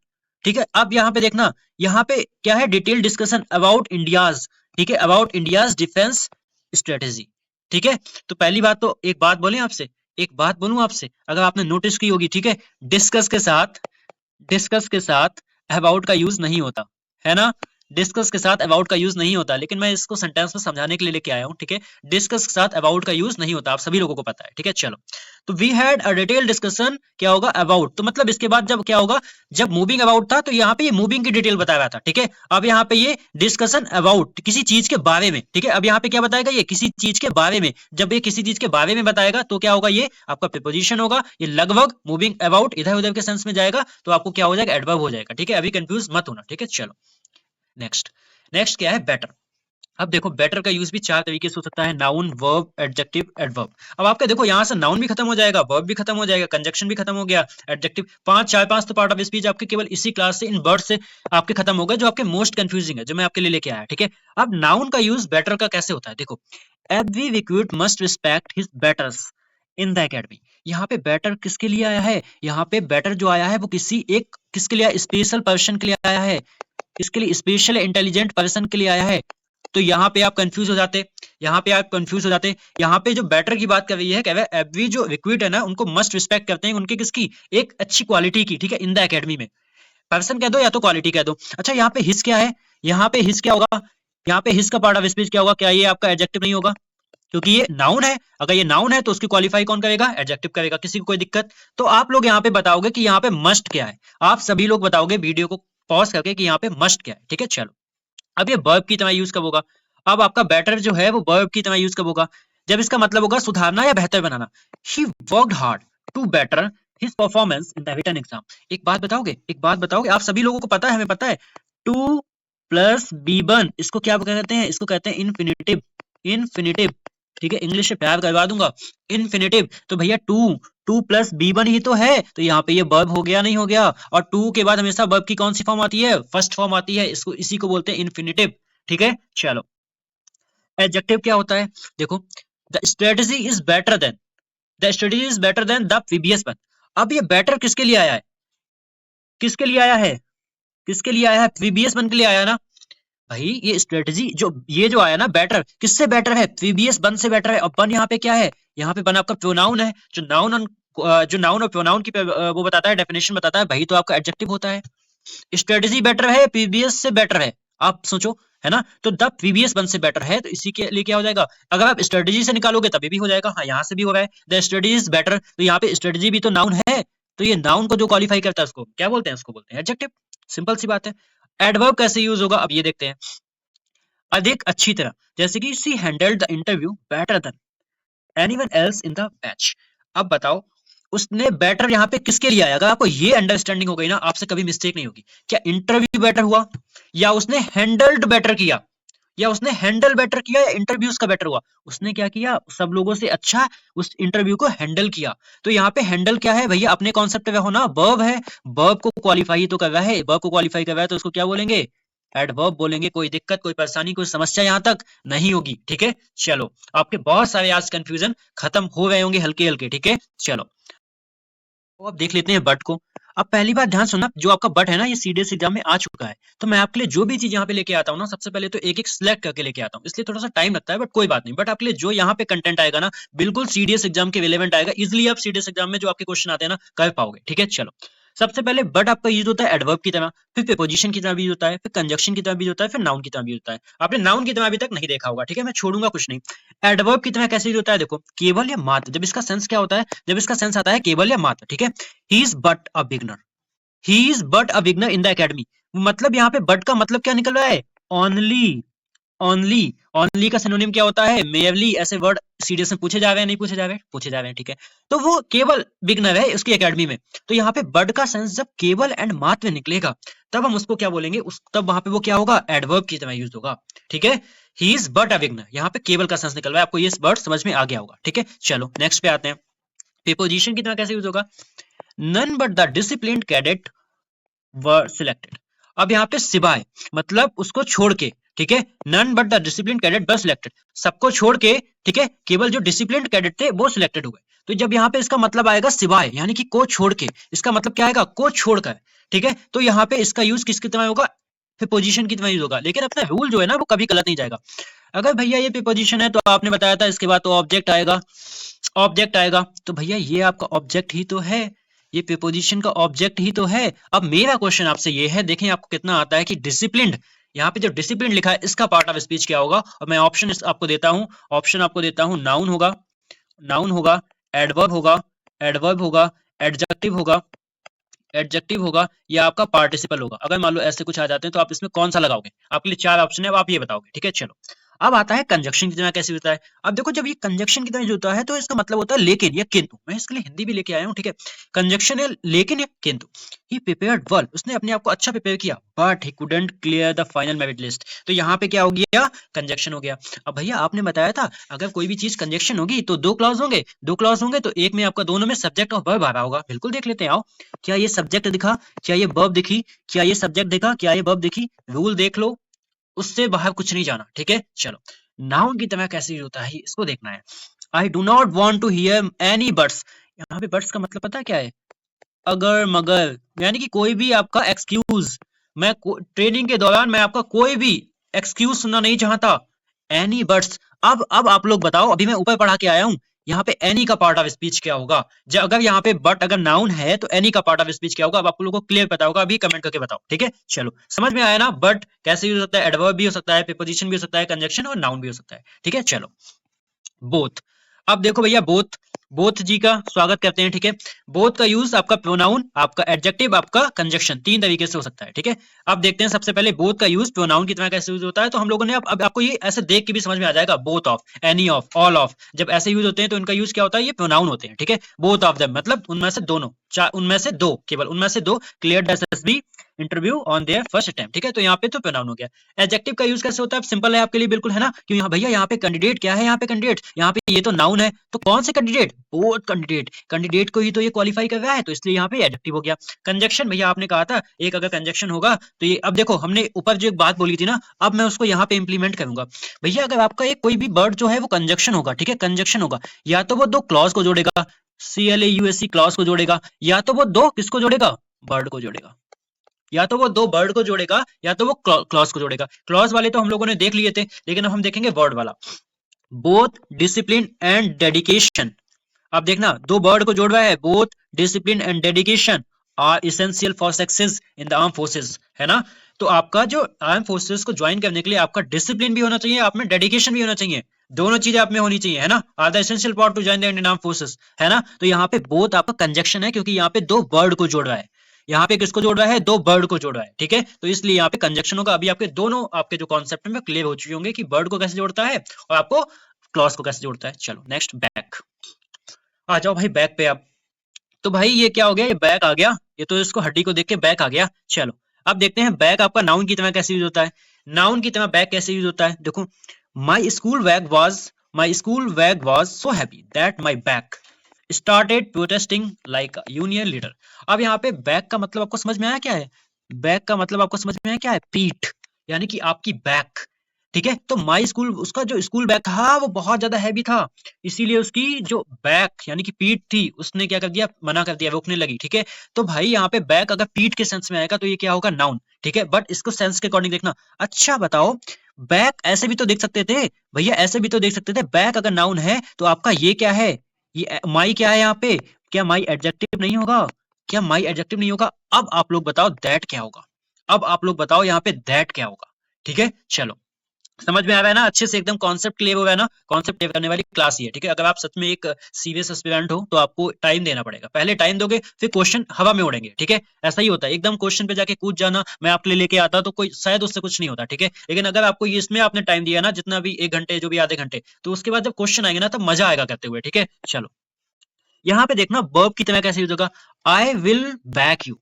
ठीक है। अब यहाँ पे देखना, यहाँ पे क्या है, डिटेल डिस्कशन अबाउट इंडियाज, ठीक है, अबाउट इंडियाज डिफेंस स्ट्रेटेजी, ठीक है। तो पहली बात तो एक बात बोले आपसे, एक बात बोलूं आपसे, अगर आपने नोटिस की होगी, ठीक है, डिस्कस के साथ, डिस्कस के साथ अबाउट का यूज नहीं होता है ना, डिस्कस के साथ अबाउट का यूज नहीं होता, लेकिन मैं इसको सेंटेंस में समझाने के लिए लेके आया हूं, ठीक है। डिस्कस के साथ अबाउट का यूज नहीं होता, आप सभी लोगों को पता है, ठीक है। चलो, तो we had a detail discussion, क्या होगा, अबाउट, तो मतलब इसके बाद जब क्या होगा, जब मूविंग अबाउट था तो यहाँ पे ये मूविंग की डिटेल बता रहा था, ठीक है। अब यहाँ पे ये डिस्कशन अबाउट किसी चीज के बारे में, ठीक है। अब यहाँ पे क्या बताएगा, ये किसी चीज के बारे में, जब ये किसी चीज के बारे में बताएगा तो क्या होगा, ये आपका प्रीपोजिशन होगा। ये लगभग मूविंग अबाउट इधर उधर के सेंस में जाएगा तो आपको क्या हो जाएगा, एडवर्ब हो जाएगा, ठीक है। अभी कंफ्यूज मत होना, ठीक है। चलो नेक्स्ट, नेक्स्ट क्या है, बेटर। अब देखो, बेटर का यूज भी चार तरीके से हो सकता है, नाउन, वर्ब, एडजेक्टिव, एडवर्ब। अब आपका देखो, यहाँ से नाउन भी खत्म हो जाएगा, वर्ब भी खत्म हो जाएगा, कंजक्शन भी खत्म हो गया, एडजेक्टिव, पांच तो पार्ट ऑफ स्पीच आपके केवल इसी क्लास से, इन वर्ड से आपके खत्म हो गए, जो आपके मोस्ट कंफ्यूजिंग है, जो मैं आपके लिए लेके आया, ठीक है। अब नाउन का यूज बेटर का कैसे होता है, देखो, every recruit must respect his बेटर्स in the academy. यहाँ पे बेटर किसके लिए आया है, यहाँ पे बेटर जो आया है वो किसी एक, किसके लिए, स्पेशल पर्सन के लिए आया है, इसके लिए स्पेशल इंटेलिजेंट पर्सन के लिए आया है। तो यहाँ पे आप कंफ्यूज हो जाते, यहाँ पे आप कंफ्यूज हो जाते। यहाँ पे जो बेटर की बात कर रही है, कह रहा है एवरी जो रिक्रूट है ना, उनको मस्ट रिस्पेक्ट करते हैं, उनके किसकी, एक अच्छी क्वालिटी की, ठीक है, इन द एकेडमी में। पर्सन कह दो या तो क्वालिटी कह दो। अच्छा, यहाँ पे हिस क्या है, यहाँ पे हिस क्या होगा, यहाँ पे हिस का पार्ट ऑफ स्पीच क्या होगा, क्या ये आपका एडजेक्टिव नहीं होगा, क्योंकि ये नाउन है। अगर ये नाउन है तो उसकी क्वालिफाई कौन करेगा, एडजेक्टिव करेगा, किसी को कोई दिक्कत। तो आप लोग यहाँ पे बताओगे कि यहाँ पे मस्ट क्या है, आप सभी लोग बताओगे वीडियो को पॉज करके कि यहाँ पे मस्ट क्या है, ठीक है। चलो, अब ये वर्ब की तरह यूज कब होगा, अब आपका बेटर जो है वो वर्ब की तरह यूज कब होगा, जब इसका मतलब होगा सुधारना या बेहतर बनाना। He worked hard to better his performance in the written exam. एक बात बताओगे, एक बात बताओगे, आप सभी लोगों को पता है, हमें पता है, टू प्लस बी वन, इसको क्या कहते हैं, इसको कहते हैं इन्फिनिटिव, इन्फिनिटिव, ठीक है। इंग्लिश से प्यार करवा दूंगा, इन्फिनिटिव। तो भैया to, to plus V one ही तो है, तो यहाँ पे ये वर्ब हो गया, नहीं हो गया। और टू के बाद हमेशा वर्ब की कौन सी फॉर्म आती है, फर्स्ट फॉर्म आती है, इसको इसी को बोलते हैं इन्फिनिटिव, ठीक है। चलो, एडजेक्टिव क्या होता है, देखो, the strategy is better than, the strategy is better than the previous one. अब ये बेटर किसके लिए आया है, किसके लिए आया है, किसके लिए आया है, प्रीवियस वन के लिए आया ना भाई। ये स्ट्रेटजी जो, ये जो आया ना बेटर, किससे बेटर है, प्रीवियस वन से बेटर है। और वन यहाँ पे क्या है, यहाँ पे वन आपका प्रोनाउन है, जो नाउन, जो नाउन और प्रोनाउन की वो बताता है, डेफिनेशन बताता है, भाई तो आपका एडजेक्टिव होता है। स्ट्रेटजी बेटर है, प्रीवियस से बेटर है, आप सोचो, है ना। तो द प्रीवियस वन से बेटर है, तो इसी के लिए क्या हो जाएगा, अगर आप स्ट्रेटजी से निकालोगे तभी भी हो जाएगा। हाँ, यहाँ से भी हो रहा है, द स्ट्रेटजी इज बेटर, तो यहाँ पे स्ट्रेटजी भी तो नाउन है, तो ये नाउन को जो क्वालिफाई करता है उसको क्या बोलते हैं, उसको बोलते हैं एडजेक्टिव। सिंपल सी बात है। एडवर्ब कैसे यूज होगा, अब ये देखते हैं, अधिक अच्छी तरह, जैसे कि she handled the interview better than anyone else in the batch. अब बताओ, उसने बेटर यहाँ पे किसके लिए आया, अगर आपको ये अंडरस्टैंडिंग हो गई ना, आपसे कभी मिस्टेक नहीं होगी। क्या इंटरव्यू बेटर हुआ, या उसने हैंडल्ड बेटर किया, या उसने हैंडल बेटर किया, या इंटरव्यू उसका बेटर हुआ, उसने क्या किया, सब लोगों से अच्छा उस इंटरव्यू को हैंडल किया। तो यहाँ पे हैंडल क्या है भैया, अपने कॉन्सेप्ट पे हो ना, वर्ब है, वर्ब को क्वालिफाई तो कर रहा है, वर्ब को क्वालिफाई कर रहा है, तो उसको क्या बोलेंगे, एडवर्ब बोलेंगे। कोई दिक्कत, कोई परेशानी, कोई समस्या यहाँ तक नहीं होगी, ठीक है। चलो, आपके बहुत सारे आज कंफ्यूजन खत्म हो गए होंगे हल्के हल्के, ठीक है। चलो, तो अब देख लेते हैं बट को। अब पहली बात ध्यान सुनना, जो आपका बट है ना ये सीडीएस एग्जाम में आ चुका है, तो मैं आपके लिए जो भी चीज यहाँ पे लेके आता हूँ ना, सबसे पहले तो एक एक सिलेक्ट करके लेके आता हूँ, इसलिए थोड़ा सा टाइम लगता है, बट कोई बात नहीं। बट आपके लिए जो यहाँ पे कंटेंट आएगा ना, बिल्कुल सीडीएस एग्जाम के रिलेवेंट आएगा, इजिली आप सीडीएस एग्जाम में जो आपके क्वेश्चन आते हैं ना कर पाओगे। ठीक है, चलो सबसे पहले बट आपका यूज होता है एडवर्ब की तरह, फिर प्रीपोजिशन की तरह भी होता है, फिर कंजक्शन की तरह भी होता है, फिर नाउन की तरह भी होता है। आपने नाउन की तरह अभी तक नहीं देखा होगा, ठीक है, मैं छोड़ूंगा कुछ नहीं। एडवर्ब की तरह कैसे यूज होता है, देखो केवल या मात्र, जब इसका सेंस क्या होता है, जब इसका सेंस आता है केवल या मात्र, ठीक है। He is but a beginner, he is but a beginner in the academy, मतलब यहाँ पे बट का मतलब क्या निकल रहा है, ओनली। ओनली, ओनली का सिनोनिम क्या होता है, मेयरली। ऐसे वर्ड सीडीएस में पूछे जा रहे हैं, नहीं पूछे जा रहे हैं, पूछे जा रहे हैं, ठीक है। तो वो केवल बिगनर है उसकी एकेडमी में, तो यहाँ पे बट का सेंस जब केवल एंड मात्र निकलेगा, तब हम उसको क्या बोलेंगे, तब वहां पे वो क्या होगा, एडवर्ब की तरह यूज होगा। ठीक है, he is but a beginner, यहाँ पे केवल का सेंस निकल रहा है, आपको ये वर्ड समझ में आ गया होगा। ठीक है, चलो नेक्स्ट पे आते हैं। प्रीपोजिशन की तरह कैसे यूज होगा, none but the disciplined cadet were selected. अब यहाँ पे सिवाय, मतलब उसको छोड़ के, ठीक है, none but the discipline cadet were selected, सबको छोड़ के, ठीक है, केवल जो डिसिप्लिन कैडेट थे वो सिलेक्टेड हो गए। तो जब यहाँ पे इसका मतलब आएगा सिवाय, यानी कि को छोड़ के, इसका मतलब क्या आएगा, को छोड़कर, ठीक है। तो यहाँ पे इसका यूज किसकी तरह होगा, प्रीपोजिशन की तरह यूज होगा, लेकिन अपना रूल जो है ना वो कभी गलत नहीं जाएगा। अगर भैया ये प्रीपोजिशन है तो आपने बताया था इसके बाद तो ऑब्जेक्ट आएगा, ऑब्जेक्ट आएगा, तो भैया ये आपका ऑब्जेक्ट ही तो है, ये प्रीपोजिशन का ऑब्जेक्ट ही तो है। अब मेरा क्वेश्चन आपसे ये है, देखें आपको कितना आता है कि डिसिप्लिन्ड, यहाँ पे जो डिसिप्लिन लिखा है इसका पार्ट ऑफ स्पीच क्या होगा, और मैं ऑप्शन आपको देता हूँ, ऑप्शन आपको देता हूँ, नाउन होगा, नाउन होगा, एडवर्ब होगा, एडवर्ब होगा, एडजेक्टिव होगा, एडजेक्टिव होगा, या आपका पार्टिसिपल होगा। अगर मान लो ऐसे कुछ आ जाते हैं तो आप इसमें कौन सा लगाओगे, आपके लिए चार ऑप्शन है, अब आप ये बताओगे। ठीक है, चलो अब आता है कंजक्शन की तरह कैसे होता है। अब देखो जब ये कंजक्शन की तरह जो होता है तो इसका मतलब होता है लेकिन या किंतु, मैं इसके लिए हिंदी भी लेके आया हूँ। ठीक है, कंजक्शन है लेकिन या किंतु। ही प्रिपेयर्ड वेल, उसने अपने आप को अच्छा प्रिपेयर किया, but he couldn't clear the final merit list. तो यहाँ पे क्या हो गया, कंजक्शन हो गया। अब भैया आपने बताया था अगर कोई भी चीज कंजक्शन होगी तो दो क्लॉज होंगे, दो क्लॉज होंगे तो एक में आपका दोनों में सब्जेक्ट और वर्ब आ रहा होगा। बिल्कुल देख लेते हैं, आओ। क्या ये सब्जेक्ट दिखा, क्या ये वर्ब दिखी, क्या ये सब्जेक्ट दिखा, क्या ये वर्ब दिखी, रूल देख लो, उससे बाहर कुछ नहीं जाना। ठीक है, चलो नाउन की तरह कैसे होता है इसको देखना है। I do not want to hear any buts, यहाँ पे बट्स का मतलब पता है क्या है, अगर मगर, यानी कि कोई भी आपका एक्सक्यूज, मैं ट्रेनिंग के दौरान मैं आपका कोई भी एक्सक्यूज सुनना नहीं चाहता। एनी बट्स, अब आप लोग बताओ, अभी मैं ऊपर पढ़ा के आया हूं, यहाँ पे एनी का पार्ट ऑफ स्पीच क्या होगा, जब अगर यहाँ पे बट अगर नाउन है तो एनी का पार्ट ऑफ स्पीच क्या होगा, अब आप लोगों को क्लियर पता होगा, अभी कमेंट करके बताओ। ठीक है, चलो समझ में आया ना, बट कैसे यूज होता है, एडवर्ब भी हो सकता है, प्रीपोजिशन भी हो सकता है, कंजक्शन और नाउन भी हो सकता है। ठीक है, चलो बोथ। अब देखो भैया बोथ, बोथ जी का स्वागत करते हैं। ठीक है, बोथ का यूज आपका प्रोनाउन, आपका एडजेक्टिव, आपका कंजक्शन, तीन तरीके से हो सकता है। ठीक है, अब देखते हैं सबसे पहले बोथ का यूज प्रोनाउन की तरह कैसे यूज होता है। तो हम लोगों ने अब आपको ये ऐसे देख के भी समझ में आ जाएगा, both of, any of, all of, जब ऐसे यूज होते हैं तो इनका यूज क्या होता है, ये प्रोनाउन होते हैं। ठीक है, बोथ ऑफ देम मतलब उनमें से दोनों, उनमें से दो, केवल उनमें से दो, clear SSB interview on their first attempt. ठीक है, तो यहाँ पे तो प्रोनाउन हो गया। एडजेक्टिव का यूज कैसे होता है, सिंपल है आपके लिए बिल्कुल, है ना, क्यों यहाँ भैया यहाँ पे कैंडिडेट क्या है, यहाँ पे कैंडिडेट, यहाँ पे ये तो नाउन है, तो कौन से कैंडिडेट, बोथ कैंडिडेट, कैंडिडेट को ही तो ये क्वालिफाई कर रहा है, तो इसलिए यहाँ पे एडजेक्टिव हो गया। कंजक्शन भैया आपने कहा था एक अगर कंजक्शन होगा तो ये, अब देखो हमने ऊपर जो एक बात बोली थी ना, अब मैं उसको यहाँ पे इंप्लीमेंट करूंगा। भैया अगर आपका एक कोई भी वर्ड जो है वो कंजक्शन होगा, ठीक है, कंजक्शन होगा, या तो वो दो क्लॉज को जोड़ेगा, CLAUSE क्लॉज को जोड़ेगा, या तो वो दो किसको जोड़ेगा, वर्ड को जोड़ेगा, या तो वो दो वर्ड को जोड़ेगा, या तो वो क्लॉज को जोड़ेगा। क्लॉज वाले तो हम लोगों ने देख लिए थे, लेकिन अब हम देखेंगे वर्ड वाला। बोथ डिसिप्लिन एंड डेडिकेशन, अब देखना दो वर्ड को जोड़ रहा है, both discipline and dedication are essential for success in the arm forces, है ना। तो आपका जो आर्म फोर्सेस को ज्वाइन करने के लिए आपका डिसिप्लिन भी होना चाहिए, आप में डेडिकेशन भी होना चाहिए, दोनों चीजें आप में होनी चाहिए, है ना। Are the essential part to join the Indian arm forces, है ना। तो यहाँ पे बोथ आपका कंजक्शन है, क्योंकि यहाँ पे दो वर्ड को जोड़ रहा है, यहाँ पे किसको जोड़ रहा है, दो वर्ड को जोड़ रहा है। ठीक है, तो इसलिए यहाँ पे कंजक्शन होगा। अभी आपके दोनों आपके जो कॉन्सेप्ट में क्लियर हो चुके होंगे कि वर्ड को कैसे जोड़ता है और आपको क्लॉज को कैसे जोड़ता है। चलो नेक्स्ट बैक, आ जाओ भाई बैक पे। अब तो भाई ये क्या हो गया, ये बैक आ गया, ये तो इसको हड्डी को देख के बैक आ गया। चलो अब देखते हैं बैक आपका नाउन की तरह कैसे यूज होता है। नाउन की तरह बैक कैसे यूज होता है, देखो my school bag was so happy that my back started protesting like union leader. अब यहाँ पे बैक का मतलब आपको समझ में आया क्या है, बैक का मतलब आपको समझ में आया क्या है, पीठ, यानी कि आपकी बैक, ठीक है। तो माई स्कूल, उसका जो स्कूल बैग था वो बहुत ज्यादा हैवी था, इसीलिए उसकी जो बैक यानी कि पीठ थी उसने क्या कर दिया, मना कर दिया, रोकने लगी। ठीक है। तो भाई यहाँ पे बैक अगर पीठ के सेंस में आएगा तो ये क्या होगा, नाउन। ठीक है। बट इसको सेंस के अकॉर्डिंग देखना। अच्छा बताओ, बैक ऐसे भी तो देख सकते थे भैया, ऐसे भी तो देख सकते थे। बैक अगर नाउन है तो आपका ये क्या है, ये माई क्या है यहाँ पे, क्या माई एडजेक्टिव नहीं होगा, क्या माई एडजेक्टिव नहीं होगा। अब आप लोग बताओ दैट क्या होगा, अब आप लोग बताओ यहाँ पे दैट क्या होगा। ठीक है। चलो, समझ में आ रहा है ना, अच्छे से एकदम कॉन्सेप्ट क्लियर हो रहा है ना। कॉन्सेप्ट क्लियर करने वाली क्लास ही है। ठीक है। अगर आप सच में एक सीरियस एस्पिरेंट हो तो आपको टाइम देना पड़ेगा, पहले टाइम दोगे फिर क्वेश्चन हवा में उड़ेंगे। ठीक है। ऐसा ही होता है, एकदम क्वेश्चन पे जाके कूद जाना, मैं आपके लिए लेके आता तो कोई शायद उससे कुछ नहीं होता। ठीक है। लेकिन अगर आपको इसमें आपने टाइम दिया ना, जितना भी 1 घंटे जो भी आधे घंटे, तो उसके बाद जब क्वेश्चन आएंगे ना तब मजा आएगा करते हुए। ठीक है। चलो, यहाँ पे देखना वर्ब की तरह कैसे यूज होगा, आई विल बैक यू।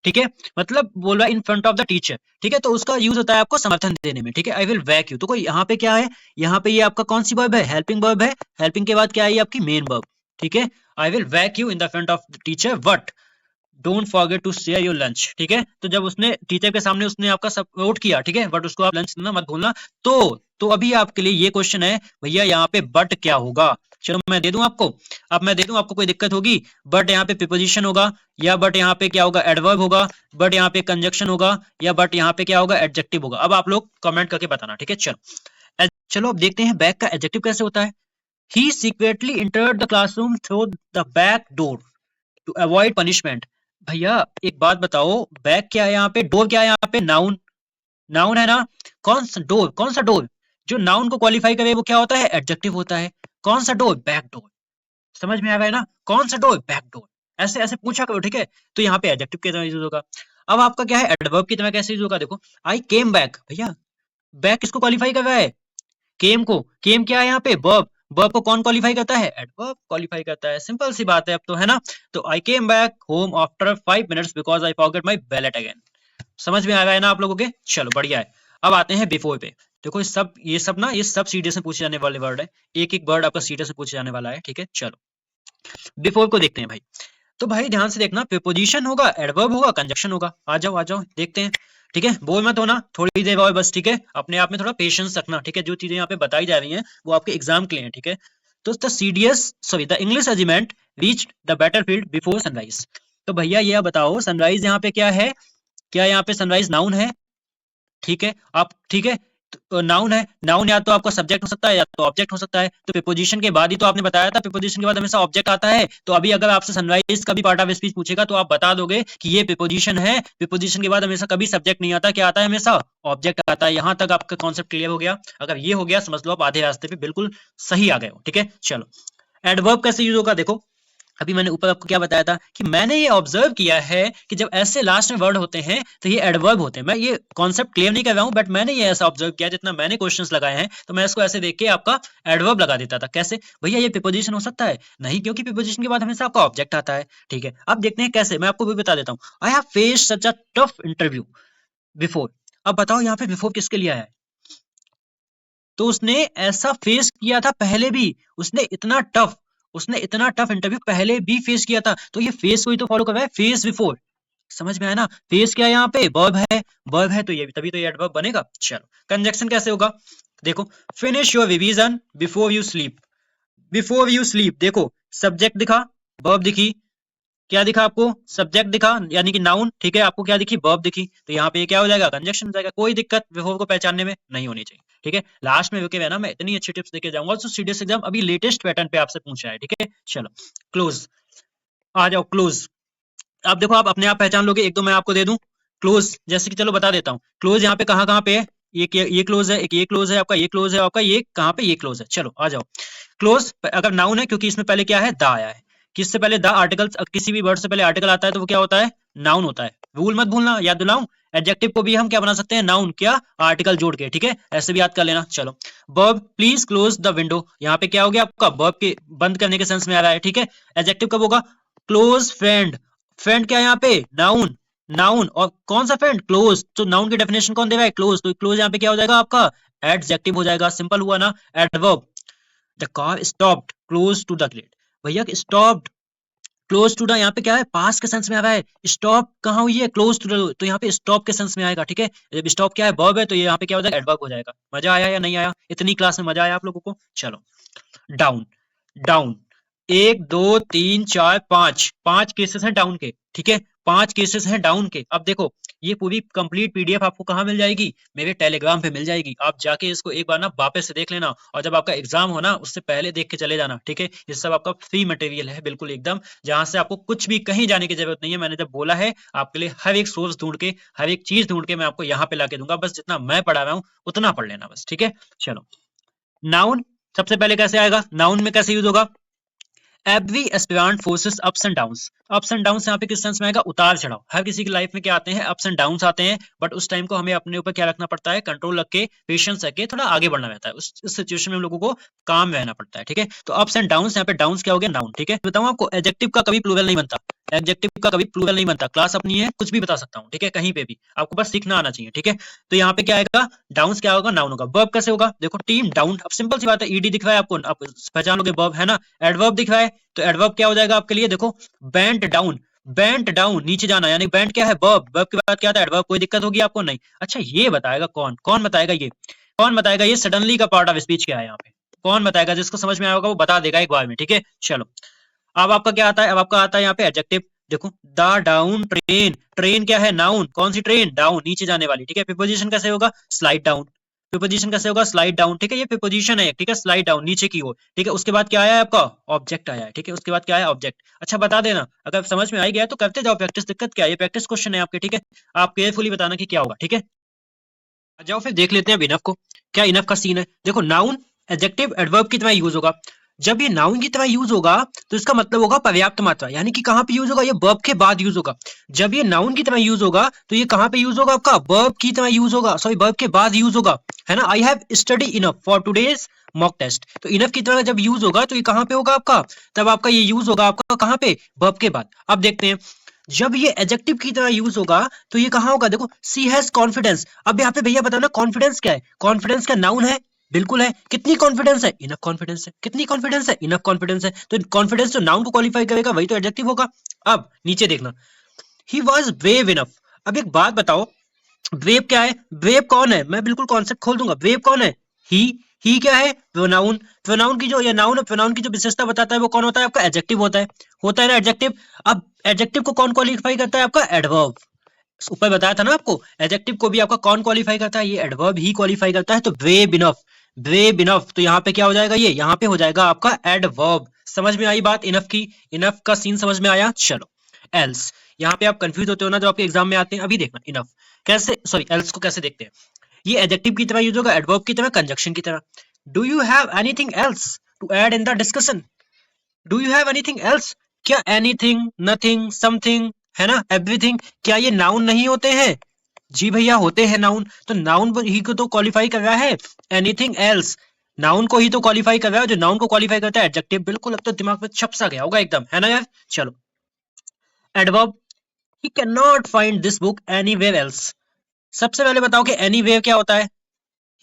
ठीक है। मतलब बोल रहा है in front of the teacher. ठीक है। तो उसका यूज होता है आपको समर्थन देने में। ठीक है। आई विल बैक यू, तो कोई यहाँ पे क्या है, यहाँ पे ये आपका कौन सी वर्ब है, हेल्पिंग वर्ब है। हेल्पिंग के बाद क्या है, आपकी मेन वर्ब। ठीक है। I will back you in the front of the teacher but don't forget to share your lunch. ठीक है। तो जब उसने टीचर के सामने उसने आपका सपोर्ट किया, ठीक है, बट उसको आप लंच देना मत भूलना। तो अभी आपके लिए ये क्वेश्चन है भैया, यहाँ पे बट क्या होगा। चलो मैं दे दूं आपको, अब मैं दे दूं आपको, कोई दिक्कत होगी। बट यहाँ पे प्रीपोजिशन होगा, या बट यहाँ पे क्या होगा, एडवर्ब होगा, बट यहाँ पे कंजक्शन होगा, या बट यहाँ पे क्या होगा, एडजेक्टिव होगा। अब आप लोग कमेंट करके बताना। ठीक है। चलो, चलो अब देखते हैं बैक का एडजेक्टिव कैसे होता है। He secretly entered the classroom through the back door to avoid punishment. भैया एक बात बताओ, बैक क्या है यहाँ पे, डोर क्या है यहाँ पे, नाउन। नाउन है ना। कौन सा डोर, कौन सा डोर, जो नाउन को क्वालिफाई करे वो क्या होता है, एडजेक्टिव होता है। कौन सा डोर, बैक डोर। समझ में आ रहा है ना, कौन सा डोर, बैक डोर। ऐसे ऐसे पूछा करो। ठीक है। तो यहाँ पे एडजेक्टिव की तरह यूज होगा। अब आपका क्या है, एडवर्ब की तरह कैसे यूज होगा, देखो आई केम बैक। भैया बैक किसको क्वालिफाई कर रहा है, केम को। केम क्या है यहाँ पे, वर्ब। वर्ब को कौन क्वालिफाई करता है, एडवर्ब क्वालिफाई करता है। सिंपल सी बात है अब तो, है ना। तो I came back home after 5 minutes because I forget my wallet again. समझ में आ रहा है ना आप लोगों के। चलो बढ़िया है। अब आते हैं बिफोर पे। देखो ये सब सीडीएस में पूछे जाने वाले वर्ड है। एक एक वर्ड आपका सीडीएस में पूछे जाने वाला है। ठीक है। चलो बिफोर को देखते हैं भाई। तो भाई ध्यान से देखना, प्रीपोजिशन होगा, एडवर्ब होगा, कंजक्शन होगा। आ जाओ देखते हैं। ठीक है। बोल मत होना, थोड़ी देर और बस। ठीक है। अपने आप में थोड़ा पेशेंस रखना। ठीक है। जो चीजें यहाँ पे बताई जा रही हैं वो आपके एग्जाम के लिए हैं। ठीक है। तो the CDS sorry the English regiment reached the battlefield before sunrise. तो भैया ये बताओ, सनराइज यहाँ पे क्या है, क्या यहाँ पे सनराइज नाउन है। ठीक है। आप ठीक है, तो नाउन है। नाउन या तो आपका सब्जेक्ट हो सकता है या तो ऑब्जेक्ट हो सकता है। तो प्रीपोजिशन के बाद ही तो आपने बताया था, प्रीपोजिशन के बाद हमेशा ऑब्जेक्ट आता है। तो अभी अगर आपसे सनराइज का भी पार्ट ऑफ स्पीच पूछेगा तो आप बता दोगे कि ये प्रीपोजिशन है। प्रीपोजिशन के बाद हमेशा कभी सब्जेक्ट नहीं आता, क्या आता है, हमेशा ऑब्जेक्ट आता है। यहां तक आपका कॉन्सेप्ट क्लियर हो गया। अगर ये हो गया समझ लो आप आधे रास्ते पे बिल्कुल सही आ गए हो। ठीक है। चलो, एडवर्ब कैसे यूज होगा, देखो अभी मैंने ऊपर आपको क्या बताया था कि मैंने ये ऑब्जर्व किया है कि जब ऐसे लास्ट में वर्ड होते हैं तो ये एडवर्ब होते हैं। मैं ये कॉन्सेप्ट क्लियर नहीं कर रहा हूं, बट मैंने ये ऐसा ऑब्जर्व किया, जितना मैंने क्वेश्चंस लगाए हैं तो मैं इसको ऐसे देख के आपका एडवर्ब लगा देता था। कैसे भैया, ये प्रीपोजिशन हो सकता है नहीं, क्योंकि प्रीपोजिशन के बाद हमेशा आपका ऑब्जेक्ट आता है। ठीक है। अब देखते हैं कैसे, मैं आपको भी बता देता हूँ। I have faced such a tough interview before. अब बताओ यहाँ पे बिफोर किसके लिए आया है, तो उसने ऐसा फेस किया था पहले भी। उसने इतना टफ इंटरव्यू पहले भी फेस किया था, तो ये फेस को ही तो फॉलो कर रहा है, फेस बिफोर। समझ में आया ना, फेस क्या है यहाँ पे, वर्ब है। वर्ब है तो ये तभी तो ये एडवर्ब बनेगा। चलो, कंजक्शन कैसे होगा, देखो finish your revision before you sleep. Before you sleep, देखो सब्जेक्ट दिखा, वर्ब दिखी, क्या दिखा आपको, सब्जेक्ट दिखा यानी कि नाउन। ठीक है। आपको क्या दिखी, वर्ब दिखी, तो यहाँ पे क्या हो जाएगा, कंजक्शन हो जाएगा। कोई दिक्कत बिफोर को पहचानने में नहीं होनी चाहिए। ठीक है। लास्ट में रुके हुए ना मैं इतनी अच्छी टिप्स देके जाऊंगा जो सीडीएस एग्जाम अभी लेटेस्ट पैटर्न पे आपसे पूछा है। ठीक है। चलो क्लोज, आ जाओ क्लोज। आप देखो, आप अपने आप पहचान लोगे, एक दो मैं आपको दे दूं क्लोज। जैसे कि चलो बता देता हूँ, क्लोज यहाँ पे कहाँ कहाँ पे है, ये क्लोज है, एक ये क्लोज है आपका, ये क्लोज है आपका, ये कहाँ पे, ये क्लोज है। चलो आ जाओ। क्लोज अगर नाउन है, क्योंकि इसमें पहले क्या है, द आया है। किससे पहले, द आर्टिकल, किसी भी वर्ड से पहले आर्टिकल आता है तो वो क्या होता है, नाउन होता है। रूल मत भूलना, याद दिलाऊं, एडजेक्टिव को भी हम क्या बना सकते हैं, नाउन, क्या, आर्टिकल जोड़ के। ठीक है। ऐसे भी याद कर लेना। चलो, verb please close the window, यहाँ पे क्या हो गया आपका, वर्ब के बंद करने के सेंस में आ रहा है। ठीक है। एडजेक्टिव कब होगा, क्लोज फ्रेंड। फ्रेंड क्या है यहाँ पे, नाउन। नाउन और कौन सा फ्रेंड, क्लोज। तो नाउन की डेफिनेशन कौन दे रहा है, क्लोज। तो क्लोज यहाँ पे क्या हो जाएगा आपका, एडजेक्टिव हो जाएगा। सिंपल हुआ ना। Adverb, the car stopped close to the gate. भैया स्टॉप्ड क्लोज टू द यहाँ पे क्या है, पास के सेंस में आ रहा है। स्टॉप कहाँ हुई है, क्लोज टू द, तो यहाँ पे स्टॉप के सेंस में आएगा। ठीक है, जब स्टॉप क्या है, वर्ब है, तो ये यहाँ पे क्या हो जाएगा, एडवर्ब हो जाएगा। मजा आया या नहीं आया, इतनी क्लास में मजा आया आप लोगों को? चलो, डाउन, डाउन, 1 2 3 4 5, 5 केसेस हैं डाउन के। ठीक है, 5 केसेस हैं डाउन के। अब देखो, ये पूरी कंप्लीट पीडीएफ आपको कहाँ मिल जाएगी, मेरे टेलीग्राम पे मिल जाएगी। आप जाके इसको एक बार ना वापस से देख लेना, और जब आपका एग्जाम हो ना, उससे पहले देख के चले जाना। ठीक है, ये सब आपका फ्री मटेरियल है बिल्कुल एकदम, जहां से आपको कुछ भी कहीं जाने की जरूरत नहीं है। मैंने जब बोला है आपके लिए हर एक सोर्स ढूंढ के, हर एक चीज ढूंढ के मैं आपको यहाँ पे लाके दूंगा, बस जितना मैं पढ़ा रहा हूँ उतना पढ़ लेना बस। ठीक है, चलो, नाउन सबसे पहले कैसे आएगा, नाउन में कैसे यूज होगा, every aspirant forces ups and downs. Ups and downs यहाँ पे किस सेंस में आएगा, उतार चढ़ाव। हर किसी की लाइफ में क्या आते हैं, अप्स एंड डाउन्स आते हैं, बट उस टाइम को हमें अपने ऊपर क्या रखना पड़ता है, कंट्रोल रख के, पेशेंस रख के थोड़ा आगे बढ़ना रहता है। उस सिचुएशन में हम लोगों को काम रहना पड़ता है। ठीक है, तो अप्स एंड डाउन्स, यहाँ पे डाउन्स क्या हो गया, नाउन। ठीक है, बताऊँ आपको, एडजेक्टिव का कभी प्लूरल नहीं बनता, एडजेक्टिव का कभी प्लूरल नहीं बनता। क्लास अपनी है, कुछ भी बता सकता हूँ। ठीक है, कहीं पे भी आपको बस सीखना आना चाहिए। ठीक है, तो यहाँ पे क्या आएगा, डाउन्स क्या होगा, नाउन होगा। वर्ब कैसे होगा, देखो, टीम डाउन, अब सिंपल सी बात है, ईडी दिख रहा है आपको, आप पहचान लोगे वर्ब है ना। एडवर्ब दिख रहा है, तो एडवर्ब क्या हो जाएगा आपके लिए, देखो, बेंट डाउन, बेंट डाउन, नीचे जाना, यानी बेंट क्या है, वर्ब, वर्ब के बाद क्या था, एडवर्ब। कोई दिक्कत होगी आपको, नहीं। अच्छा, ये बताएगा कौन, कौन बताएगा ये, कौन बताएगा ये सडनली का पार्ट ऑफ स्पीच क्या है यहाँ पे, कौन बताएगा, जिसको समझ में आएगा वो बता देगा एक बार में। ठीक है, चलो, अब आपका क्या आता है, अब आपका आता है यहाँ पे एडजेक्टिव। देखो, द डाउन ट्रेन, ट्रेन क्या है, नाउन, कौन सी ट्रेन, डाउन, नीचे जाने वाली। ठीक है, प्रीपोजिशन कैसे होगा, स्लाइड डाउन, प्रीपोजिशन कैसे होगा, स्लाइड डाउन। ठीक है, ये प्रीपोजिशन है, ठीक है, स्लाइड डाउन, नीचे की ओर। ठीक है, उसके बाद क्या आया है आपका, ऑब्जेक्ट आया है। ठीक है, उसके बाद क्या है, ऑब्जेक्ट। अच्छा, बता देना, अगर समझ में आ गया तो करते जाओ प्रैक्टिस, दिक्कत क्या है, ये प्रैक्टिस क्वेश्चन है आपके। ठीक है, आप केयरफुली बताना कि क्या होगा। ठीक है, आ जाओ फिर देख लेते हैं अब इनफ को, क्या इनफ का सीन है। देखो, नाउन एडजेक्टिव एडवर्ब की तरह यूज होगा। जब ये नाउन की तरह यूज होगा तो इसका मतलब होगा पर्याप्त मात्रा, यानी कि कहां पे यूज होगा, ये वर्ब के बाद यूज होगा। जब ये नाउन की तरह यूज होगा तो ये कहां पे यूज होगा, आपका वर्ब की तरह यूज होगा, सॉरी, वर्ब के बाद यूज होगा, है ना। I have study enough for today's mock test, तो इनफ की तरह जब यूज होगा तो ये कहां पे होगा आपका, तब आपका ये यूज होगा आपका कहां पे, वर्ब के बाद। अब देखते हैं, जब ये एडजेक्टिव की तरह यूज होगा तो ये कहां होगा, देखो, सी हैज कॉन्फिडेंस। अब यहाँ पे भैया बताना, कॉन्फिडेंस क्या है, कॉन्फिडेंस क्या नाउन है, बिल्कुल है। कितनी कॉन्फिडेंस है, इनफ कॉन्फिडेंस है। कितनी कॉन्फिडेंस है, इनफ कॉन्फिडेंस है। तो कॉन्फिडेंस जो नाउन को क्वालिफाई करेगा वही तो एडजेक्टिव होगा। अब नीचे देखना, ही वॉज ब्रेव इनफ। अब एक बात बताओ, ब्रेव क्या है, ब्रेव कौन है, मैं बिल्कुल कॉन्सेप्ट खोल दूंगा। ब्रेव कौन है, ही ही क्या है, प्रोनाउन। प्रोनाउन की जो, या नाउन है, प्रोनाउन की जो विशेषता बताता है वो कौन होता है, आपका एडजेक्टिव होता है ना एडजेक्टिव। अब एडजेक्टिव को कौन क्वालिफाई करता है, आपका एडवर्ब। ऊपर बताया था ना आपको, एडजेक्टिव को भी आपका कौन क्वालिफाई करता है, ये एडवर्ब ही क्वालिफाई करता है। तो ब्रेव इनफ, ब्रेव इनफ, तो यहाँ पे क्या हो जाएगा, ये यहाँ पे हो जाएगा आपका एडवर्ब। समझ में आई बात इनफ की, इनफ का सीन समझ में आया। चलो, एल्स, यहाँ पे आप कंफ्यूज होते हो ना, जो आपके एग्जाम में आते हैं। अभी देखना, इनफ कैसे, सॉरी, एल्स को कैसे देखते हैं। ये एडजेक्टिव की तरह यूज होगा, एडवर्ब की तरह, कंजक्शन की तरह। Do you have anything else to add in the discussion, do you have anything else, क्या एनीथिंग, नथिंग, समथिंग, है ना, एवरीथिंग, क्या ये नाउन नहीं होते हैं, जी भैया होते हैं नाउन। तो नाउन ही को तो क्वालिफाई कर रहा है, एनीथिंग एल्स नाउन को ही तो क्वालिफाई कर रहा है, जो नाउन को क्वालिफाई करता है एडजेक्टिव। बिल्कुल, अब तो दिमाग में छप सा गया होगा एकदम, है ना यार। चलो, adverb, he can not find this book anywhere else. सबसे पहले बताओ कि एनीवेयर क्या होता है,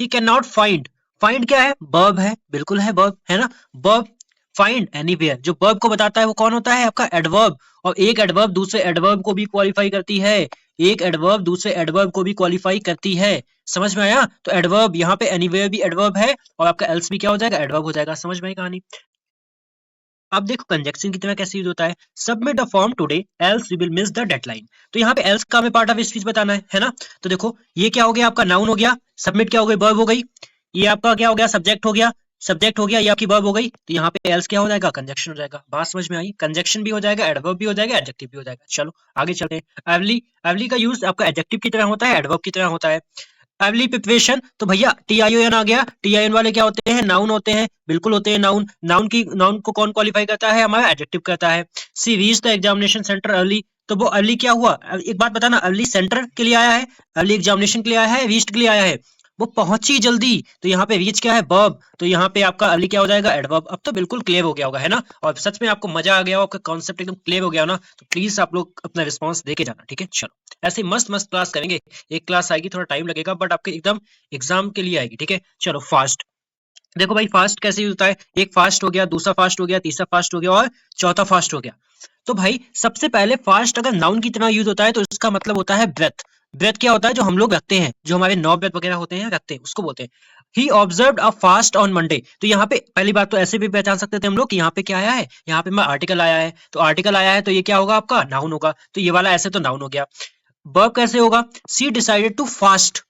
he can not find, find क्या है, वर्ब है, बिल्कुल है वर्ब, है ना, वर्ब। फाइंड एनीवेयर, जो वर्ब को बताता है वो कौन होता है, आपका एडवर्ब। और एक एडवर्ब दूसरे एडवर्ब को भी क्वालिफाई करती है, एक एडवर्ब दूसरे एडवर्ब को भी क्वालिफाई करती है। समझ में आया, तो एडवर्ब यहाँ पे एनीवेयर भी एडवर्ब है, और आपका एल्स भी क्या हो जाएगा, एडवर्ब हो जाएगा। समझ में आई कहानी। अब देखो, कंजक्शन की तरह कैसे यूज होता है, submit the form today else we will miss the deadline. तो यहाँ पे एल्स का हमें पार्ट ऑफ स्पीच बताना है ना। तो देखो, ये क्या हो गया, आपका नाउन हो गया, सबमिट क्या हो गई, वर्ब हो गई, ये आपका क्या हो गया, सब्जेक्ट हो गया, सब्जेक्ट हो गया, ये आपकी वर्ब हो गई। तो यहाँ पे एल्स क्या हो जाएगा, कंजक्शन हो जाएगा। बात समझ में आई, कंजक्शन भी हो जाएगा, एडवर्ब भी हो जाएगा, एडजेक्टिव भी हो जाएगा। चलो आगे चलते हैं। एवली, एवली का यूज आपका एडजेक्टिव की तरह होता है, एडवर्ब की तरह होता है। एवली प्रिपरेशन, तो भैया टीआईओएन आ गया, टीआईओएन वाले क्या होते हैं, नाउन होते हैं, बिल्कुल होते हैं नाउन। नाउन को कौन क्वालिफाई करता है, हमारा एडजेक्टिव करता है। She reach the examination centre early, तो वो अर्ली क्या हुआ, एक बात बताना, अर्ली सेंटर के लिए आया है, अर्ली एग्जामिनेशन के लिए आया है, रीच्ड के लिए आया है, वो पहुंची जल्दी। तो यहाँ पे रीच क्या है, वर्ब, तो यहाँ पे आपका अर्ली क्या हो जाएगा, एडवर्ब। अब तो बिल्कुल क्लियर हो गया होगा, है ना। और सच में आपको मजा आ गया हो, आपका कॉन्सेप्ट एकदम क्लियर हो गया हो ना, तो प्लीज आप लोग अपना रिस्पॉन्स देके जाना, ठीक है। चलो, ऐसे मस्त मस्त क्लास करेंगे, एक क्लास आएगी, थोड़ा टाइम लगेगा, बट आपके एकदम एग्जाम के लिए आएगी, ठीक है। चलो, फास्ट, देखो भाई, फास्ट कैसे होता है, एक फास्ट हो गया, दूसरा फास्ट हो गया, तीसरा फास्ट हो गया, और चौथा फास्ट हो गया। तो भाई सबसे पहले फास्ट अगर नाउन की तरह यूज होता है तो इसका मतलब होता है ब्रेथ। ब्रेथ क्या होता है? जो हम लोग रखते हैं, जो हमारे नौ ब्रेथ वगैरह होते हैं रखते हैं, उसको बोलते हैं। He observed a fast on Monday. तो यहाँ पे पहली बात तो ऐसे भी पहचान सकते थे हम लोग कि यहाँ पे क्या आया है, यहाँ पे मैं आर्टिकल आया है, तो आर्टिकल आया है तो ये क्या होगा आपका? नाउन होगा। तो ये वाला ऐसे तो नाउन हो गया। वर्ब कैसे होगा? सी डिसाइडेड टू फास्ट।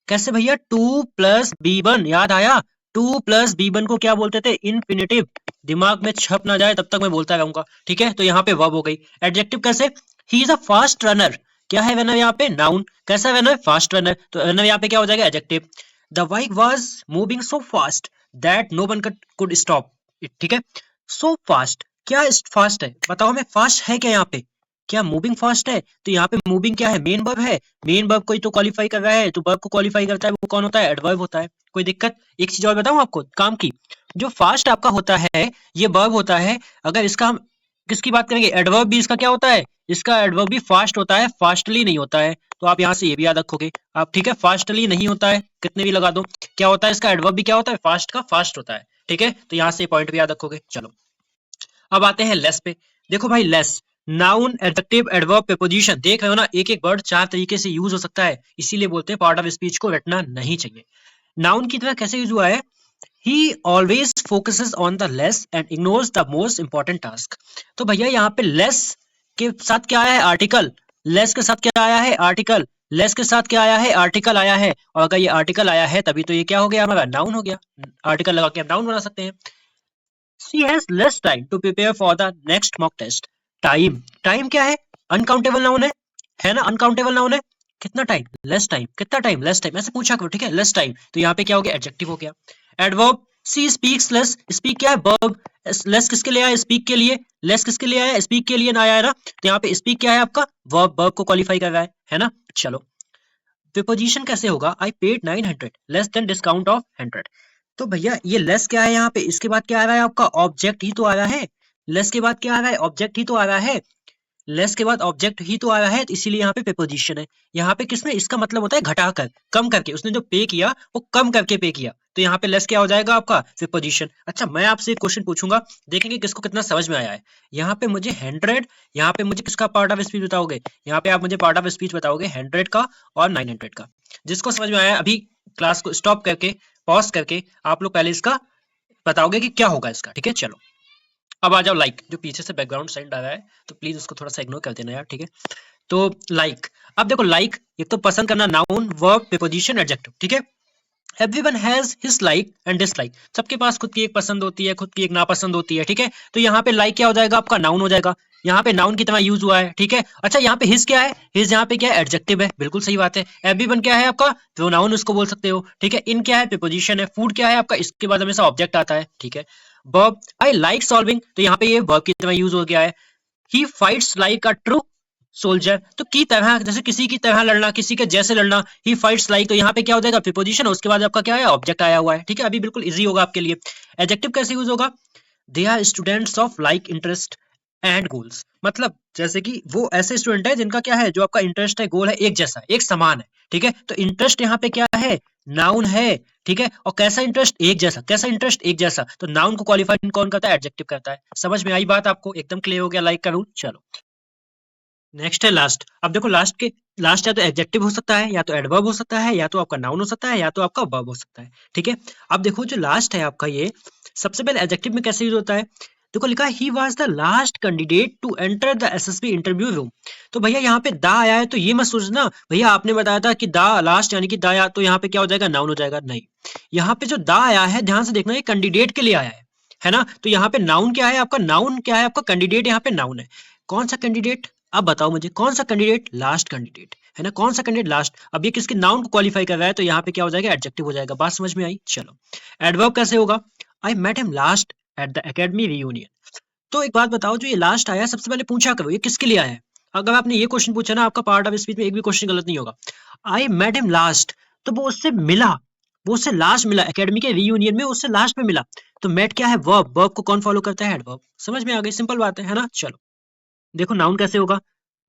कैसे भैया? टू प्लस बी वन, याद आया? टू प्लस बी वन को क्या बोलते थे? इन्फिनेटिव। दिमाग में छप ना जाए तब तक मैं बोलता रहूंगा, ठीक है? तो यहाँ पे वर्ब हो गई। एडजेक्टिव कैसे? He is a fast runner. क्या है रनर यहाँ पे? नाउन। कैसा रनर? Fast runner. तो रनर यहाँ पे क्या हो जाएगा? Adjective. The bike was moving so fast that no one could stop it, ठीक है? सो फास्ट, क्या फास्ट है? बताओ हमें, फास्ट है क्या यहाँ पे? क्या मूविंग फास्ट है? तो यहाँ पे मूविंग क्या है? मेन वर्ब है। मेन वर्ब को ही तो क्वालिफाई कर रहा है, तो वर्ब को क्वालिफाई करता है वो कौन होता है? एडवर्ब होता है। कोई दिक्कत? एक चीज और बताऊं आपको काम की, जो फास्ट आपका होता है ये वर्ब होता है। अगर इसका हम किसकी बात करेंगे? एडवर्ब भी इसका क्या होता है? इसका एडवर्ब भी फास्ट होता है, फास्टली नहीं होता है। तो आप यहाँ से ये भी याद रखोगे आप, ठीक है? फास्टली नहीं होता है, कितने भी लगा दो। क्या होता है इसका? एडवर्ब भी क्या होता है? फास्ट का फास्ट होता है, ठीक है? तो यहाँ से पॉइंट भी याद रखोगे। चलो अब आते हैं लेस पे। देखो भाई, less noun, adjective, adverb, preposition, देख रहे हो ना? एक एक वर्ड चार तरीके से यूज हो सकता है, इसीलिए बोलते हैं पार्ट ऑफ स्पीच को रटना नहीं चाहिए। नाउन की तरह कैसे यूज हुआ है? ही always focuses on the less and ignores the most important task. तो भैया यहाँ पे लेस के साथ क्या आया है? आर्टिकल। लेस के साथ क्या आया है? आर्टिकल। लेस के साथ क्या आया है? आर्टिकल आया है। और अगर ये आर्टिकल आया है तभी तो ये क्या हो गया हमारा? नाउन हो गया। आर्टिकल लगा के हम नाउन बना सकते हैं। She has less time to prepare for the next mock test. Time, time क्या है? अनकाउंटेबल नाउन है ना? अनकाउंटेबल नाउन है। कितना टाइम? Less time. कितना टाइम? Less time. ऐसे पूछा करो, ठीक है? Less time. तो यहाँ पे क्या हो गया? एडजेक्टिव हो गया। Adverb, she speaks less. Speak क्या है? वर्ब। लेस किसके लिए आया? स्पीक के लिए। लेस किसके लिए आया? स्पीक के लिए ना आया है ना? तो यहाँ पे स्पीक क्या है आपका? वर्ब। वर्ब को क्वालिफाई कर रहा है ना? चलो प्रीपोजिशन कैसे होगा? I paid 900 less than discount of 100। तो भैया ये लेस क्या है यहाँ पे? इसके बाद क्या आ रहा है आपका? ऑब्जेक्ट ही तो आ रहा है। लेस के बाद क्या आ रहा है? ऑब्जेक्ट ही तो आ रहा है। लेस के बाद ऑब्जेक्ट ही तो आ रहा है, तो इसीलिए यहाँ पे प्रीपोजिशन है। यहाँ पे किसमें? इसका मतलब होता है घटाकर, कम करके। उसने जो पे किया वो कम करके पे किया, तो यहाँ पे लेस क्या हो जाएगा आपका? प्रीपोजिशन। अच्छा मैं आपसे एक क्वेश्चन पूछूंगा, देखेंगे किसको कितना समझ में आया है। यहाँ पे मुझे 100, यहाँ पे मुझे किसका पार्ट ऑफ स्पीच बताओगे? यहाँ पे आप मुझे पार्ट ऑफ स्पीच बताओगे 100 का और 900 का। जिसको समझ में आया अभी क्लास को स्टॉप करके, पॉज करके आप लोग पहले इसका बताओगे कि क्या होगा इसका, ठीक है? चलो अब आ जाओ लाइक। जो पीछे से बैकग्राउंड साउंड आ रहा है तो प्लीज उसको थोड़ा सा इग्नोर कर देना यार, ठीक है? तो लाइक, अब देखो लाइक एक तो पसंद करना, नाउन, वर्ब, प्रीपोजिशन, एडजेक्टिव, ठीक है? Everyone has his like and dislike. सबके पास खुद की एक पसंद होती है, खुद की एक नापसंद होती है, ठीक है? तो यहाँ पे लाइक क्या हो जाएगा आपका? नाउन हो जाएगा। यहाँ पे नाउन की तरह यूज हुआ है, ठीक है? अच्छा यहाँ पे हिज क्या है? हिज यहाँ पे क्या है? एडजेक्टिव है। बिल्कुल सही बात है। एवरीवन क्या है आपका? प्रोनाउन उसको बोल सकते हो, ठीक है? इन क्या है? प्रीपोजिशन है। फूड क्या है आपका? इसके बाद हमेशा ऑब्जेक्ट आता है, ठीक है? वर्ब, आई लाइक सॉल्विंग, तो यहाँ पे ये वर्ब की तरह यूज हो गया है। ही fights like a true soldier, तो की तरह, जैसे किसी की तरह लड़ना, किसी के जैसे लड़ना। ही फाइट्स लाइक, तो यहाँ पे क्या हो जाएगा? प्रीपोजिशन, उसके बाद आपका क्या है? ऑब्जेक्ट आया हुआ है, ठीक है? अभी बिल्कुल इजी होगा आपके लिए। एडजेक्टिव कैसे यूज होगा? They are students of like interest and goals, मतलब जैसे कि वो ऐसे स्टूडेंट है जिनका क्या है? जो आपका इंटरेस्ट है, गोल है, एक जैसा, एक समान है, ठीक है? तो इंटरेस्ट यहाँ पे क्या है? नाउन है, ठीक है? और कैसा इंटरेस्ट? एक जैसा। कैसा इंटरेस्ट? एक जैसा। तो नाउन को क्वालिफाई कौन करता है? एडजेक्टिव करता है। समझ में आई बात आपको? एकदम क्लियर हो गया लाइक का रूल। चलो नेक्स्ट है लास्ट। अब देखो लास्ट के, लास्ट या तो एडजेक्टिव हो सकता है, या तो एडवर्ब हो सकता है, या तो आपका नाउन हो सकता है, या तो आपका वर्ब हो सकता है, ठीक है? अब देखो जो लास्ट है आपका, ये सबसे पहले एडजेक्टिव में कैसे यूज होता है? देखो लिखा है he was the last candidate to enter the SSB interview room. तो भैया यहाँ पे दा आया है, तो ये मत सोचना भैया आपने बताया था कि दा लास्ट यानी कि दा, तो यहाँ पे क्या हो जाएगा? नाउन हो जाएगा। नहीं, यहाँ पे जो दा आया है ध्यान से देखना, ये कैंडिडेट के लिए आया है ना? तो यहाँ पे नाउन क्या है आपका? नाउन क्या है आपका? कैंडिडेट यहाँ पे नाउन है। कौन सा कैंडिडेट? अब बताओ मुझे कौन सा कैंडिडेट? लास्ट कैंडिडेट, है ना? कौन सा कैंडिडेट? लास्ट। अब ये किसके? नाउन को क्वालिफाई कर रहा है, तो यहाँ पे क्या हो जाएगा? एडजेक्टिव हो जाएगा। बात समझ में आई? चलो एडवर्ब कैसे होगा? I met him last at the academy reunion. तो एक बात बताओ, जो ये लास्ट आया सबसे पहले पूछा करो ये किसके लिए आया है? अगर आपने ये क्वेश्चन पूछा ना, आपका पार्ट ऑफ स्पीच में एक भी क्वेश्चन गलत नहीं होगा। आई मेट हिम लास्ट, तो वो उससे मिला, वो उससे लास्ट मिला, एकेडमी के रीयूनियन में उससे लास्ट में मिला। तो मेट क्या है? वर्ब। वर्ब को कौन फॉलो करता है? एडवर्ब। समझ में आ गई? सिंपल बात है ना? चलो देखो नाउन कैसे होगा?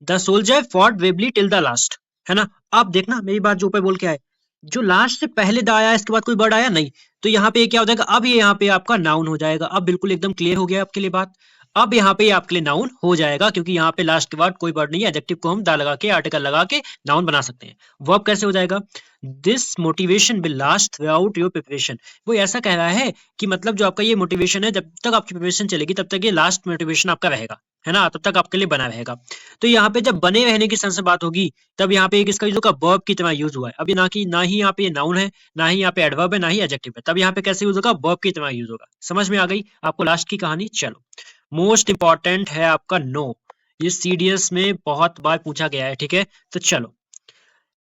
The soldier fought Webley till the last, है ना? आप देखना मेरी बात जो ऊपर बोल के आए, जो लास्ट से पहले द आया, इसके बाद कोई वर्ड आया नहीं, तो यहाँ पे क्या हो जाएगा? अब ये यहाँ पे आपका नाउन हो जाएगा। अब बिल्कुल एकदम क्लियर हो गया आपके लिए बात। अब यहाँ पे आपके लिए नाउन हो जाएगा, क्योंकि यहाँ पे लास्ट के बाद कोई वर्ड नहीं है, एडजेक्टिव को हम दा लगा के आर्टिकल लगा के नाउन बना सकते हैं। वर्ब कैसे हो जाएगा? This motivation will last through out your preparation. वो ऐसा कह रहा है कि मतलब जो आपका ये मोटिवेशन है, जब तक आपकी प्रिपरेशन चलेगी तब तक ये लास्ट मोटिवेशन आपका रहेगा, है ना, तब तक आपके लिए बना रहेगा। तो यहाँ पे जब बने रहने की सेंस में बात होगी, तब यहाँ पे किसका यूज होगा? वर्ब की तरह यूज हुआ है। अभी ना ही यहाँ पे नाउन है, ना ही यहाँ पे एडवर्ब है, ना ही एडजेक्टिव है, तब यहाँ पे कैसे यूज होगा? वर्ब की तरह यूज होगा। समझ में आ गई आपको लास्ट की कहानी? चलो, मोस्ट इंपॉर्टेंट है आपका नो। ये सीडीएस में बहुत बार पूछा गया है, ठीक है। तो चलो,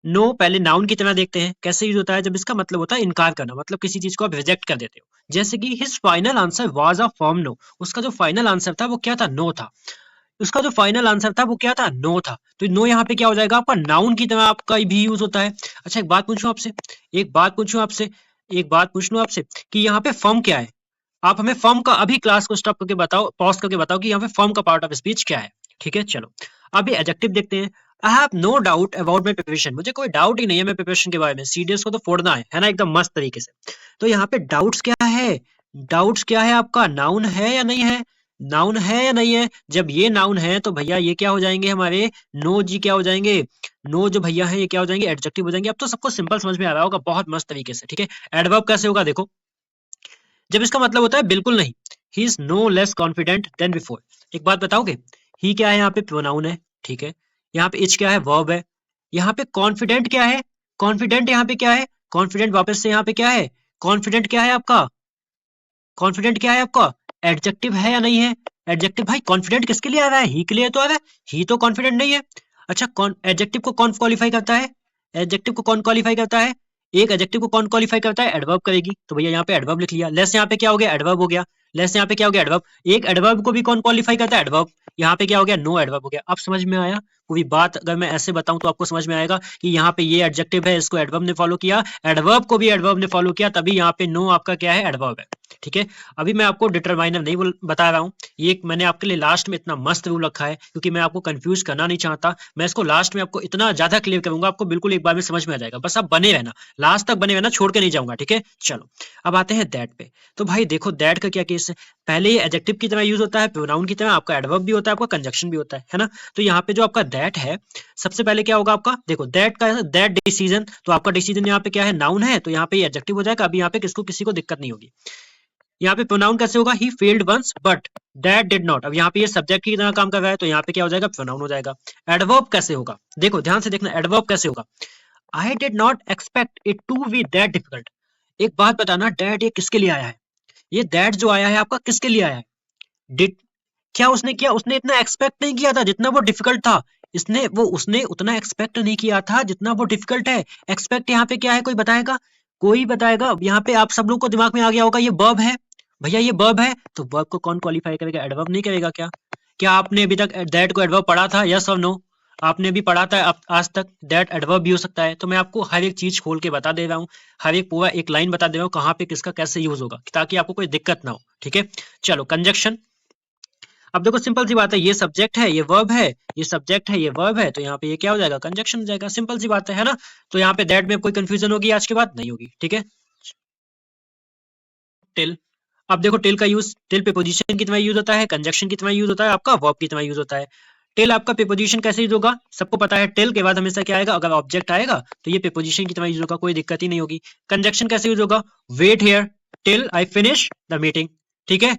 नो पहले नाउन की तरह देखते हैं कैसे यूज होता है। जब इसका मतलब होता है इनकार करना, मतलब किसी चीज को आप रिजेक्ट कर देते हो, जैसे कि his final answer was a firm no. उसका जो फाइनल आंसर था वो क्या था? नो था। उसका जो फाइनल आंसर था वो क्या था? नो था। तो नो यहाँ पे क्या हो जाएगा? आपका नाउन की तरह आपका भी यूज होता है। अच्छा, एक बात पूछूं आपसे, एक बात पूछूं आपसे, एक बात पूछ लूं आपसे कि यहाँ पे फर्म क्या है? आप हमें फर्म का अभी क्लास को स्टॉप करके बताओ, पॉज करके बताओ कि यहाँ पे फर्म का पार्ट ऑफ स्पीच क्या है। ठीक है, चलो अभी एडजेक्टिव देखते हैं। I have no doubt about my preparation. मुझे कोई डाउट ही नहीं है मैं प्रिपरेशन के बारे में। सीडीएस को तो फोड़ना है ना, एकदम मस्त तरीके से। तो यहाँ पे डाउट्स क्या है? डाउट्स क्या है आपका? नाउन है या नहीं है? नाउन है या नहीं है? जब ये नाउन है तो भैया ये क्या हो जाएंगे हमारे? नो जी क्या हो जाएंगे? नो जो भैया है ये क्या हो जाएंगे? एडजेक्टिव हो जाएंगे। अब तो सबको सिंपल समझ में आ रहा होगा बहुत मस्त तरीके से, ठीक है। एडवर्ब कैसे होगा देखो, जब इसका मतलब होता है बिल्कुल नहीं, he is no less confident than before. एक बात बताओगे, ही क्या है? यहाँ पे प्रोनाउन है, ठीक है। यहाँ पे इच क्या है? वर्ब है। यहाँ पे कॉन्फिडेंट क्या है? कॉन्फिडेंट यहाँ पे क्या है? कॉन्फिडेंट वापस से यहाँ पे क्या है? कॉन्फिडेंट क्या है आपका? कॉन्फिडेंट क्या है आपका? एडजेक्टिव है या नहीं है? एडजेक्टिव भाई, कॉन्फिडेंट किसके लिए आ रहा है? ही के लिए तो आ रहा है। ही तो कॉन्फिडेंट नहीं है। अच्छा, कौन एडजेक्टिव को कौन क्वालिफाई करता है? एडजेक्टिव को कौन क्वालिफाई करता है? एक एडजेक्टिव को कौन क्वालिफाई करता है? एडवर्ब करेगी। तो भैया यहाँ पे एडवर्ब लिख लिया। लेस यहाँ पे क्या हो गया? एडवर्ब हो गया। लेस यहाँ पे क्या हो गया? एडवर्ब। एक एडवर्ब को भी कौन क्वालिफाई करता है? एडवर्ब। यहाँ पे क्या हो गया? नो एडवर्ब हो गया। अब समझ में आया? पूरी बात अगर मैं ऐसे बताऊं तो आपको समझ में आएगा कि यहाँ पे ये एडजेक्टिव है, इसको एडवर्ब ने फॉलो किया, एडवर्ब को भी एडवर्ब ने फॉलो किया, तभी यहाँ पे नो आपका क्या है? एडवर्ब है। ठीक है। अभी मैं आपको डिटरमाइनर नहीं बता रहा हूँ, ये मैंने आपके लिए लास्ट में इतना मस्त रूल रखा है क्योंकि मैं आपको कंफ्यूज करना नहीं चाहता। मैं इसको लास्ट में आपको इतना ज्यादा क्लियर करूंगा, आपको बिल्कुल एक बार में समझ में आ जाएगा। बस आप बने रहना, लास्ट तक बने रहना, छोड़ के नहीं जाऊंगा, ठीक है। चलो, अब आते हैं दैट पे। तो भाई देखो, दैट का क्या केस है? पहले ये एडजेक्टिव की तरह यूज होता है, प्रोनाउन की तरह, आपका एडवर्ब भी होता है, आपका कंजक्शन भी होता है ना। तो यहाँ पे जो आपका दैट है, सबसे पहले क्या होगा आपका? देखो, दैट का दैट डिसीजन, तो आपका डिसीजन यहाँ पे क्या है? नाउन है, तो यहाँ पे एडजेक्टिव हो जाएगा। अभी यहाँ पे किसको किसी को दिक्कत नहीं होगी। यहाँ पे प्रोनाउन कैसे होगा? He failed once but that did not. अब यहाँ पे ये सब्जेक्ट की तरह काम कर रहा है, तो यहाँ पे क्या हो जाएगा? प्रोनाउन हो जाएगा। एडवर्ब कैसे होगा? देखो ध्यान से देखना, एडवर्ब कैसे होगा? I did not expect it to be that difficult. एक बात बताना, दैट ये किसके लिए आया है? ये दैट जो आया है आपका किसके लिए आया है? डिड, क्या उसने किया? उसने इतना एक्सपेक्ट नहीं किया था जितना वो डिफिकल्ट था। उसने उतना एक्सपेक्ट नहीं किया था जितना वो डिफिकल्ट है। एक्सपेक्ट यहाँ पे क्या है? कोई बताएगा? कोई बताएगा? यहाँ पे आप सब लोग को दिमाग में आ गया होगा, ये वर्ब है। भैया ये वर्ब है, तो वर्ब को कौन क्वालिफाई करेगा? एडवर्ब नहीं करेगा क्या? क्या आपने अभी तक दैट को एडवर्ब पढ़ा था? यस और नो? आपने भी पढ़ा था आज तक? दैट एडवर्ब भी हो सकता है। तो मैं आपको हर एक चीज खोल के बता दे रहा हूँ, हर एक पूरा एक लाइन बता दे रहा हूँ कहाँ पे किसका कैसे यूज होगा, ताकि आपको कोई दिक्कत ना हो, ठीक है। चलो, कंजक्शन। अब देखो सिंपल सी बात है, ये सब्जेक्ट है, ये वर्ब है, ये सब्जेक्ट है, ये वर्ब है, तो यहाँ पे ये क्या हो जाएगा? कंजक्शन हो जाएगा। सिंपल सी बात है ना। तो यहाँ पे दैट में कोई कंफ्यूजन होगी आज के बाद? नहीं होगी, ठीक है। टिल। अब देखो, टिल का यूज, टिल प्रीपोजिशन की तरह यूज होता है, कंजक्शन की तरह यूज होता है, आपका वर्ब की तरह यूज होता है। टिल आपका प्रीपोजिशन कैसे यूज होगा? सबको पता है, टिल के बाद हमेशा क्या आएगा? अगर ऑब्जेक्ट आएगा तो ये प्रीपोजिशन की तरह यूज होगा, कोई दिक्कत ही नहीं होगी। कंजक्शन कैसे यूज होगा? Wait here till I finish the meeting. ठीक है,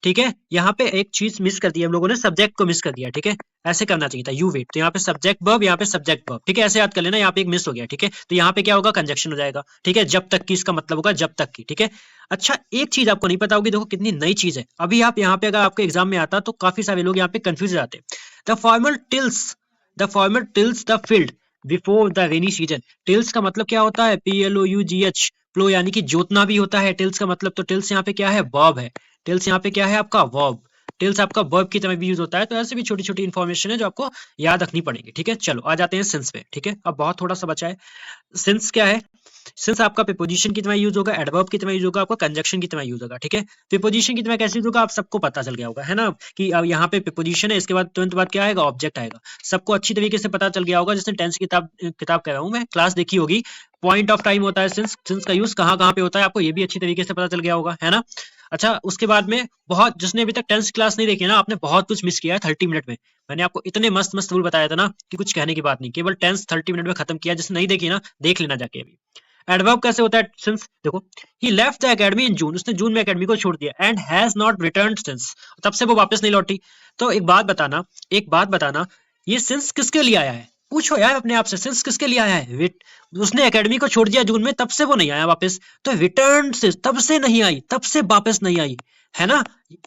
ठीक है। यहाँ पे एक चीज मिस कर दी हम लोगों ने, सब्जेक्ट को मिस कर दिया, ठीक है। ऐसे करना चाहिए था, यू वेट, तो यहाँ पे सब्जेक्ट वर्ब, यहाँ पे सब्जेक्ट वर्ब, ठीक है। ऐसे याद कर लेना, यहाँ पे एक मिस हो गया, ठीक है। तो यहाँ पे क्या होगा? कंजक्शन हो जाएगा, ठीक है। जब तक की इसका मतलब होगा, जब तक की, ठीक है। अच्छा, एक चीज आपको नहीं पता होगी, देखो कितनी नई चीज है। अभी आप यहाँ पे अगर आपके एग्जाम में आता तो काफी सारे लोग यहाँ पे कंफ्यूज हो जाते। The former tills the field before the rainy season. Tills का मतलब क्या होता है? PLOUGH, प्लो यानी कि जोतना भी होता है टिल्स का मतलब। तो टिल्स यहाँ पे क्या है? वर्ब है। टिल्स यहाँ पे क्या है? आपका वर्ब। टिल्स आपका वर्ब की तरह भी यूज होता है। तो ऐसे भी छोटी छोटी इन्फॉर्मेशन है जो आपको याद रखनी पड़ेगी, ठीक है। चलो, आ जाते हैं सिंस पे, ठीक है। अब बहुत थोड़ा सा बचा है। सिंस क्या है? सिंस आपका प्रीपोजिशन की तरह यूज होगा, एडवर्ब की तरह यूज होगा, आपका कंजक्शन की तरह यूज होगा, ठीक है। प्रीपोजिशन की तरह कैसे यूज होगा? आप सबको पता चल गया होगा, है ना, कि अब यहाँ पे प्रीपोजिशन है, इसके बाद तुरंत बाद क्या आएगा? ऑब्जेक्ट आएगा। सबको अच्छी तरीके से पता चल गया होगा, जिसने टेंस किताब किताब कह रहा हूँ मैं, क्लास देखी होगी। पॉइंट ऑफ टाइम होता है सिंस का यूज कहाँ कहाँ पे होता है आपको ये भी अच्छी तरीके से पता चल गया होगा, है ना। अच्छा, उसके बाद में बहुत, जिसने अभी तक 10th क्लास नहीं देखी ना, आपने बहुत कुछ मिस किया है 30 मिनट में। मैंने आपको इतने मस्त मस्त रूल बताया था ना कि कुछ कहने की बात नहीं, केवल 10th 30 मिनट में खत्म किया। जिसने नहीं देखी ना, देख लेना जाके अभी। एडवर्ब कैसे होता है सिंस, देखो, ही लेफ्ट द एकेडमी इन जून, उसने जून में एकेडमी को छोड़ दिया, and has not returned since, तब से वो वापस नहीं लौटी। तो एक बात बताना, ये सिंस किसके लिए आया है, पूछो यार अपने आप से, सिंस किसके लिए आया है। उसने एकेडमी को छोड़ दिया जून में, तब से वो नहीं आया वापस, तो रिटर्न से तब से नहीं आई, तब से वापस नहीं आई, है ना।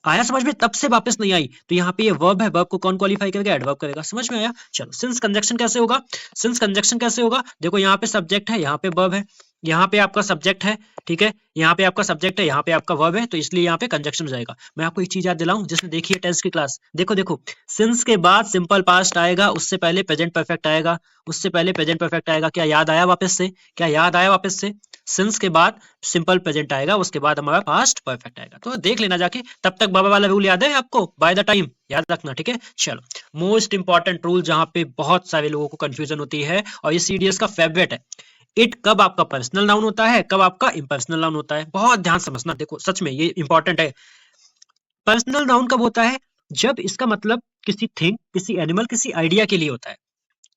आया समझ में, तब से वापस नहीं आई, तो यहाँ पे ये वर्ब है, वर्ब को कौन क्वालिफाई करेगा, एडवर्ब करेगा। समझ में आया। चलो, सिंस कंजक्शन कैसे होगा, सिंस कंजक्शन कैसे होगा, देखो यहाँ पे सब्जेक्ट है, यहाँ पे वर्ब है, यहाँ पे आपका सब्जेक्ट है, ठीक है, यहाँ पे आपका सब्जेक्ट है, यहाँ पे आपका वर्ब है, तो इसलिए यहाँ पे कंजक्शन हो जाएगा। मैं आपको एक चीज याद दिलाऊं, जिसने देखी है 10th की क्लास, देखो देखो, सिंस के बाद सिंपल पास्ट आएगा, उससे पहले प्रेजेंट परफेक्ट आएगा, उससे पहले प्रेजेंट परफेक्ट आएगा। क्या याद आया वापस से, क्या याद आया वापस से, सिंस के बाद सिंपल प्रेजेंट आएगा, उसके बाद हमारा पास्ट परफेक्ट आएगा। तो देख लेना जाके। तब तक बाबा वाला रूल याद है आपको, बाय द टाइम याद रखना, ठीक है। चलो, मोस्ट इंपॉर्टेंट रूल जहां पे बहुत सारे लोगों को कंफ्यूजन होती है, और ये सीडीएस का फेवरेट है, इट कब आपका पर्सनल नाउन होता है, कब आपका इम्पर्सनल नाउन होता है। बहुत ध्यान समझना, देखो सच में ये इंपॉर्टेंट है। पर्सनल नाउन कब होता है, जब इसका मतलब किसी थिंग, किसी एनिमल, किसी आइडिया के लिए होता है।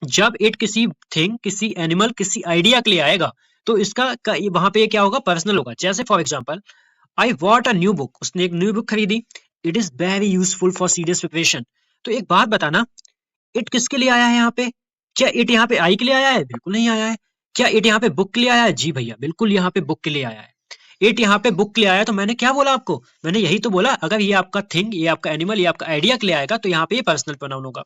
जब इट किसी थिंग, किसी एनिमल, किसी आइडिया के लिए आएगा, तो इसका वहां पे क्या होगा, पर्सनल होगा। जैसे for example, I what a new book, उसने एक न्यू बुक खरीदी, it is very useful for serious preparation. तो एक बात बताना, इट किसके लिए आया है यहाँ पे, क्या इट यहाँ पे आई के लिए आया है, बिल्कुल नहीं आया है। क्या इट यहाँ पे बुक के लिए आया है, जी भैया बिल्कुल यहाँ पे बुक के लिए आया है। इट यहाँ पे बुक के लिए आया है, तो मैंने क्या बोला आपको, मैंने यही तो बोला, अगर ये आपका थिंग, ये आपका एनिमल, ये आपका आइडिया के लिए आएगा, तो यहाँ पे ये पर्सनल प्रोनाउन होगा।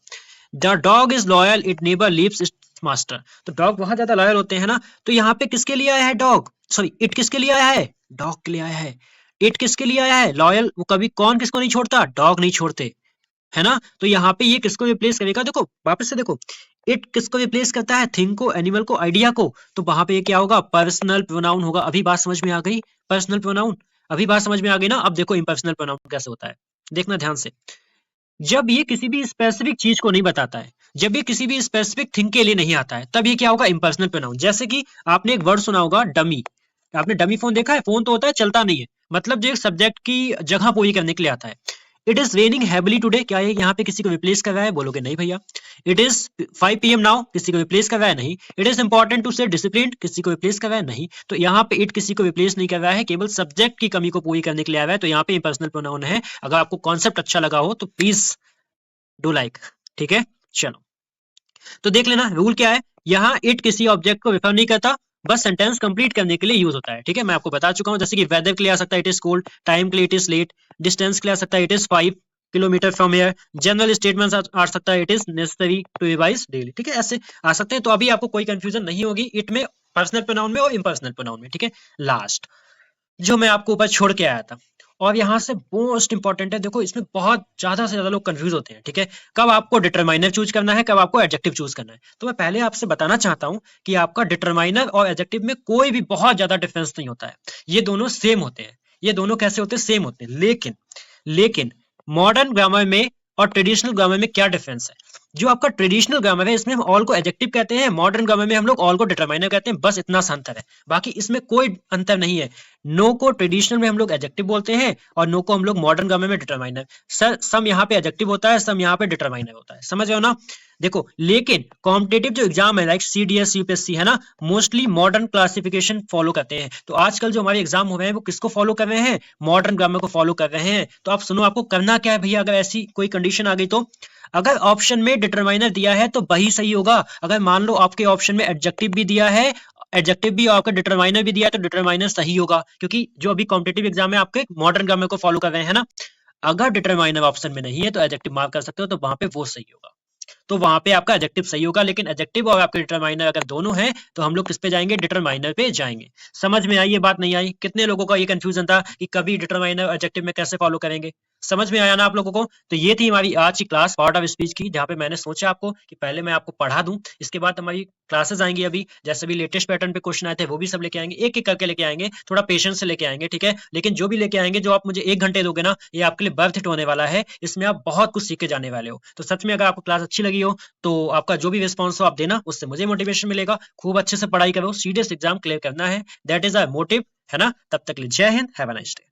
The dog is loyal, it never leaves it's master, तो डॉग बहुत ज्यादा लॉयल होते हैं ना। तो यहाँ पे किसके लिए आया है, डॉग, सॉरी इट किसके लिए आया है, डॉग के लिए आया है। इट किसके लिए आया है, लॉयल, वो कभी कौन किसको नहीं छोड़ता, डॉग नहीं छोड़ते, है ना। तो यहाँ पे ये किसको रिप्लेस करेगा, देखो वापस से देखो, इट किसको रिप्लेस करता है, थिंग को, एनिमल को, आइडिया को, तो वहां पे ये क्या होगा, पर्सनल प्रोनाउन होगा। अभी बात समझ में आ गई, पर्सनल प्रोनाउन, अभी बात समझ में आ गई ना। अब देखो इम्पर्सनल प्रोनाउन कैसे होता है, देखना ध्यान से। जब ये किसी भी स्पेसिफिक चीज को नहीं बताता है, जब ये किसी भी स्पेसिफिक थिंग के लिए नहीं आता है, तब ये क्या होगा, इम्पर्सनल प्रोनाउन। जैसे कि आपने एक वर्ड सुना होगा, डमी, आपने डमी फोन देखा है, फोन तो होता है चलता नहीं है, मतलब जो एक सब्जेक्ट की जगह पूरी करने के लिए आता है। It is raining heavily today, क्या ये यहाँ पे किसी को रिप्लेस कर रहा है, बोलोगे नहीं भैया। इट इज 5 PM नाउ, किसी को रिप्लेस कर रहा है, नहीं। इट इज इंपॉर्टेंट टू से डिसिप्लिन, किसी को रिप्लेस कर रहा है, नहीं। तो यहाँ पे इट किसी को रिप्लेस नहीं कर रहा है, केवल सब्जेक्ट की कमी को पूरी करने के लिए आ रहा है, तो यहाँ पे पर्सनल प्रोनाउन है। अगर आपको कॉन्सेप्ट अच्छा लगा हो तो प्लीज डू लाइक, ठीक है। चलो, तो देख लेना रूल क्या है, यहाँ इट किसी ऑब्जेक्ट को रिफर नहीं करता, बस सेंटेंस कंप्लीट करने के लिए यूज होता है, ठीक है। मैं आपको बता चुका हूँ, जैसे कि वेदर के लिए आ सकता है इट इज कोल्ड, टाइम के लिए इट इज लेट, डिस्टेंस के लिए आ सकता है it is 5 kilometre from here, general statements आ सकता है it is necessary to revise daily, ठीक है, ऐसे आ सकते हैं। तो अभी आपको कोई कंफ्यूजन नहीं होगी इट में, पर्सनल प्रोनाउन में और इम्पर्सनल प्रोनाउन में, ठीक है। लास्ट जो मैं आपको ऊपर छोड़ के आया था, और यहाँ से मोस्ट इंपॉर्टेंट है, देखो इसमें बहुत ज्यादा से ज्यादा लोग कंफ्यूज होते हैं, ठीक है। कब आपको डिटरमाइनर चूज करना है, कब आपको एडजेक्टिव चूज करना है। तो मैं पहले आपसे बताना चाहता हूँ कि आपका डिटरमाइनर और एडजेक्टिव में कोई भी बहुत ज्यादा डिफरेंस नहीं होता है, ये दोनों सेम होते हैं। ये दोनों कैसे होते हैं, सेम होते हैं। लेकिन मॉडर्न ग्रामर में और ट्रेडिशनल ग्रामर में क्या डिफरेंस है, जो आपका ट्रेडिशनल ग्रामर है इसमें हम ऑल को एडजेक्टिव कहते हैं, मॉडर्न ग्रामर में हम लोग ऑल को डिटरमाइनर कहते हैं, बस इतना सा अंतर है, बाकी इसमें कोई अंतर नहीं है। नो को ट्रेडिशनल में हम लोग एडजेक्टिव बोलते हैं, और नो को हम लोग मॉडर्न ग्रामर में डिटरमाइनर। सर सम यहाँ पे एडजेक्टिव होता है, सम यहाँ पे डिटरमाइनर होता है, समझ रहे हो ना। देखो, लेकिन कॉम्पिटेटिव जो एग्जाम है लाइक सीडीएस यूपीएससी है ना, मोस्टली मॉडर्न क्लासिफिकेशन फॉलो करते हैं। तो आजकल जो हमारे एग्जाम हो रहे हैं वो किसको फॉलो कर रहे हैं, मॉडर्न ग्रामर को फॉलो कर रहे हैं। तो आप सुनो, आपको करना क्या है भैया, अगर ऐसी कोई कंडीशन आ गई तो, अगर ऑप्शन में डिटरमाइनर दिया है तो वही सही होगा। अगर मान लो आपके ऑप्शन में एडजेक्टिव भी दिया है, एडजेक्टिव भी और आपका डिटरमाइनर भी दिया है, तो डिटरमाइनर सही होगा, क्योंकि जो अभी कॉम्पिटेटिव एग्जाम है आपके मॉडर्न ग्रामर को फॉलो कर रहे हैं ना। अगर डिटरमाइनर ऑप्शन में नहीं है तो एडजेक्टिव मार्क कर सकते हो, तो वहां पे वो सही होगा, तो वहां पे आपका एडजेक्टिव सही होगा। लेकिन एडजेक्टिव और आपके डिटरमाइनर अगर दोनों हैं तो हम लोग किस पे जाएंगे, डिटरमाइनर पे जाएंगे। समझ में आई ये बात, नहीं आई, कितने लोगों का ये कंफ्यूजन था कि कभी डिटरमाइनर एडजेक्टिव में कैसे फॉलो करेंगे, समझ में आया ना आप लोगों को। तो ये थी हमारी आज की क्लास पार्ट ऑफ स्पीच की, जहाँ पे मैंने सोचा आपको कि पहले मैं आपको पढ़ा दूं, इसके बाद हमारी क्लासेस आएंगी। अभी जैसे भी लेटेस्ट पैटर्न पे क्वेश्चन आए थे वो भी सब लेके आएंगे, एक एक करके लेके आएंगे, थोड़ा पेशेंस से लेके आएंगे, ठीक है। लेकिन जो भी लेके आएंगे, जो आप मुझे 1 घंटे दोगे ना, ये आपके लिए बर्थ हिट होने वाला है, इसमें आप बहुत कुछ सीख के जाने वाले हो। तो सच में अगर आपको क्लास अच्छी लगी लगी हो तो आपका जो भी रिस्पॉन्स हो आप देना, उससे मुझे मोटिवेशन मिलेगा। खूब अच्छे से पढ़ाई करो, सीडीएस एग्जाम क्लियर करना है, दैट इज आवर मोटिव, है ना। तब तक के लिए जय Hind, have a nice day.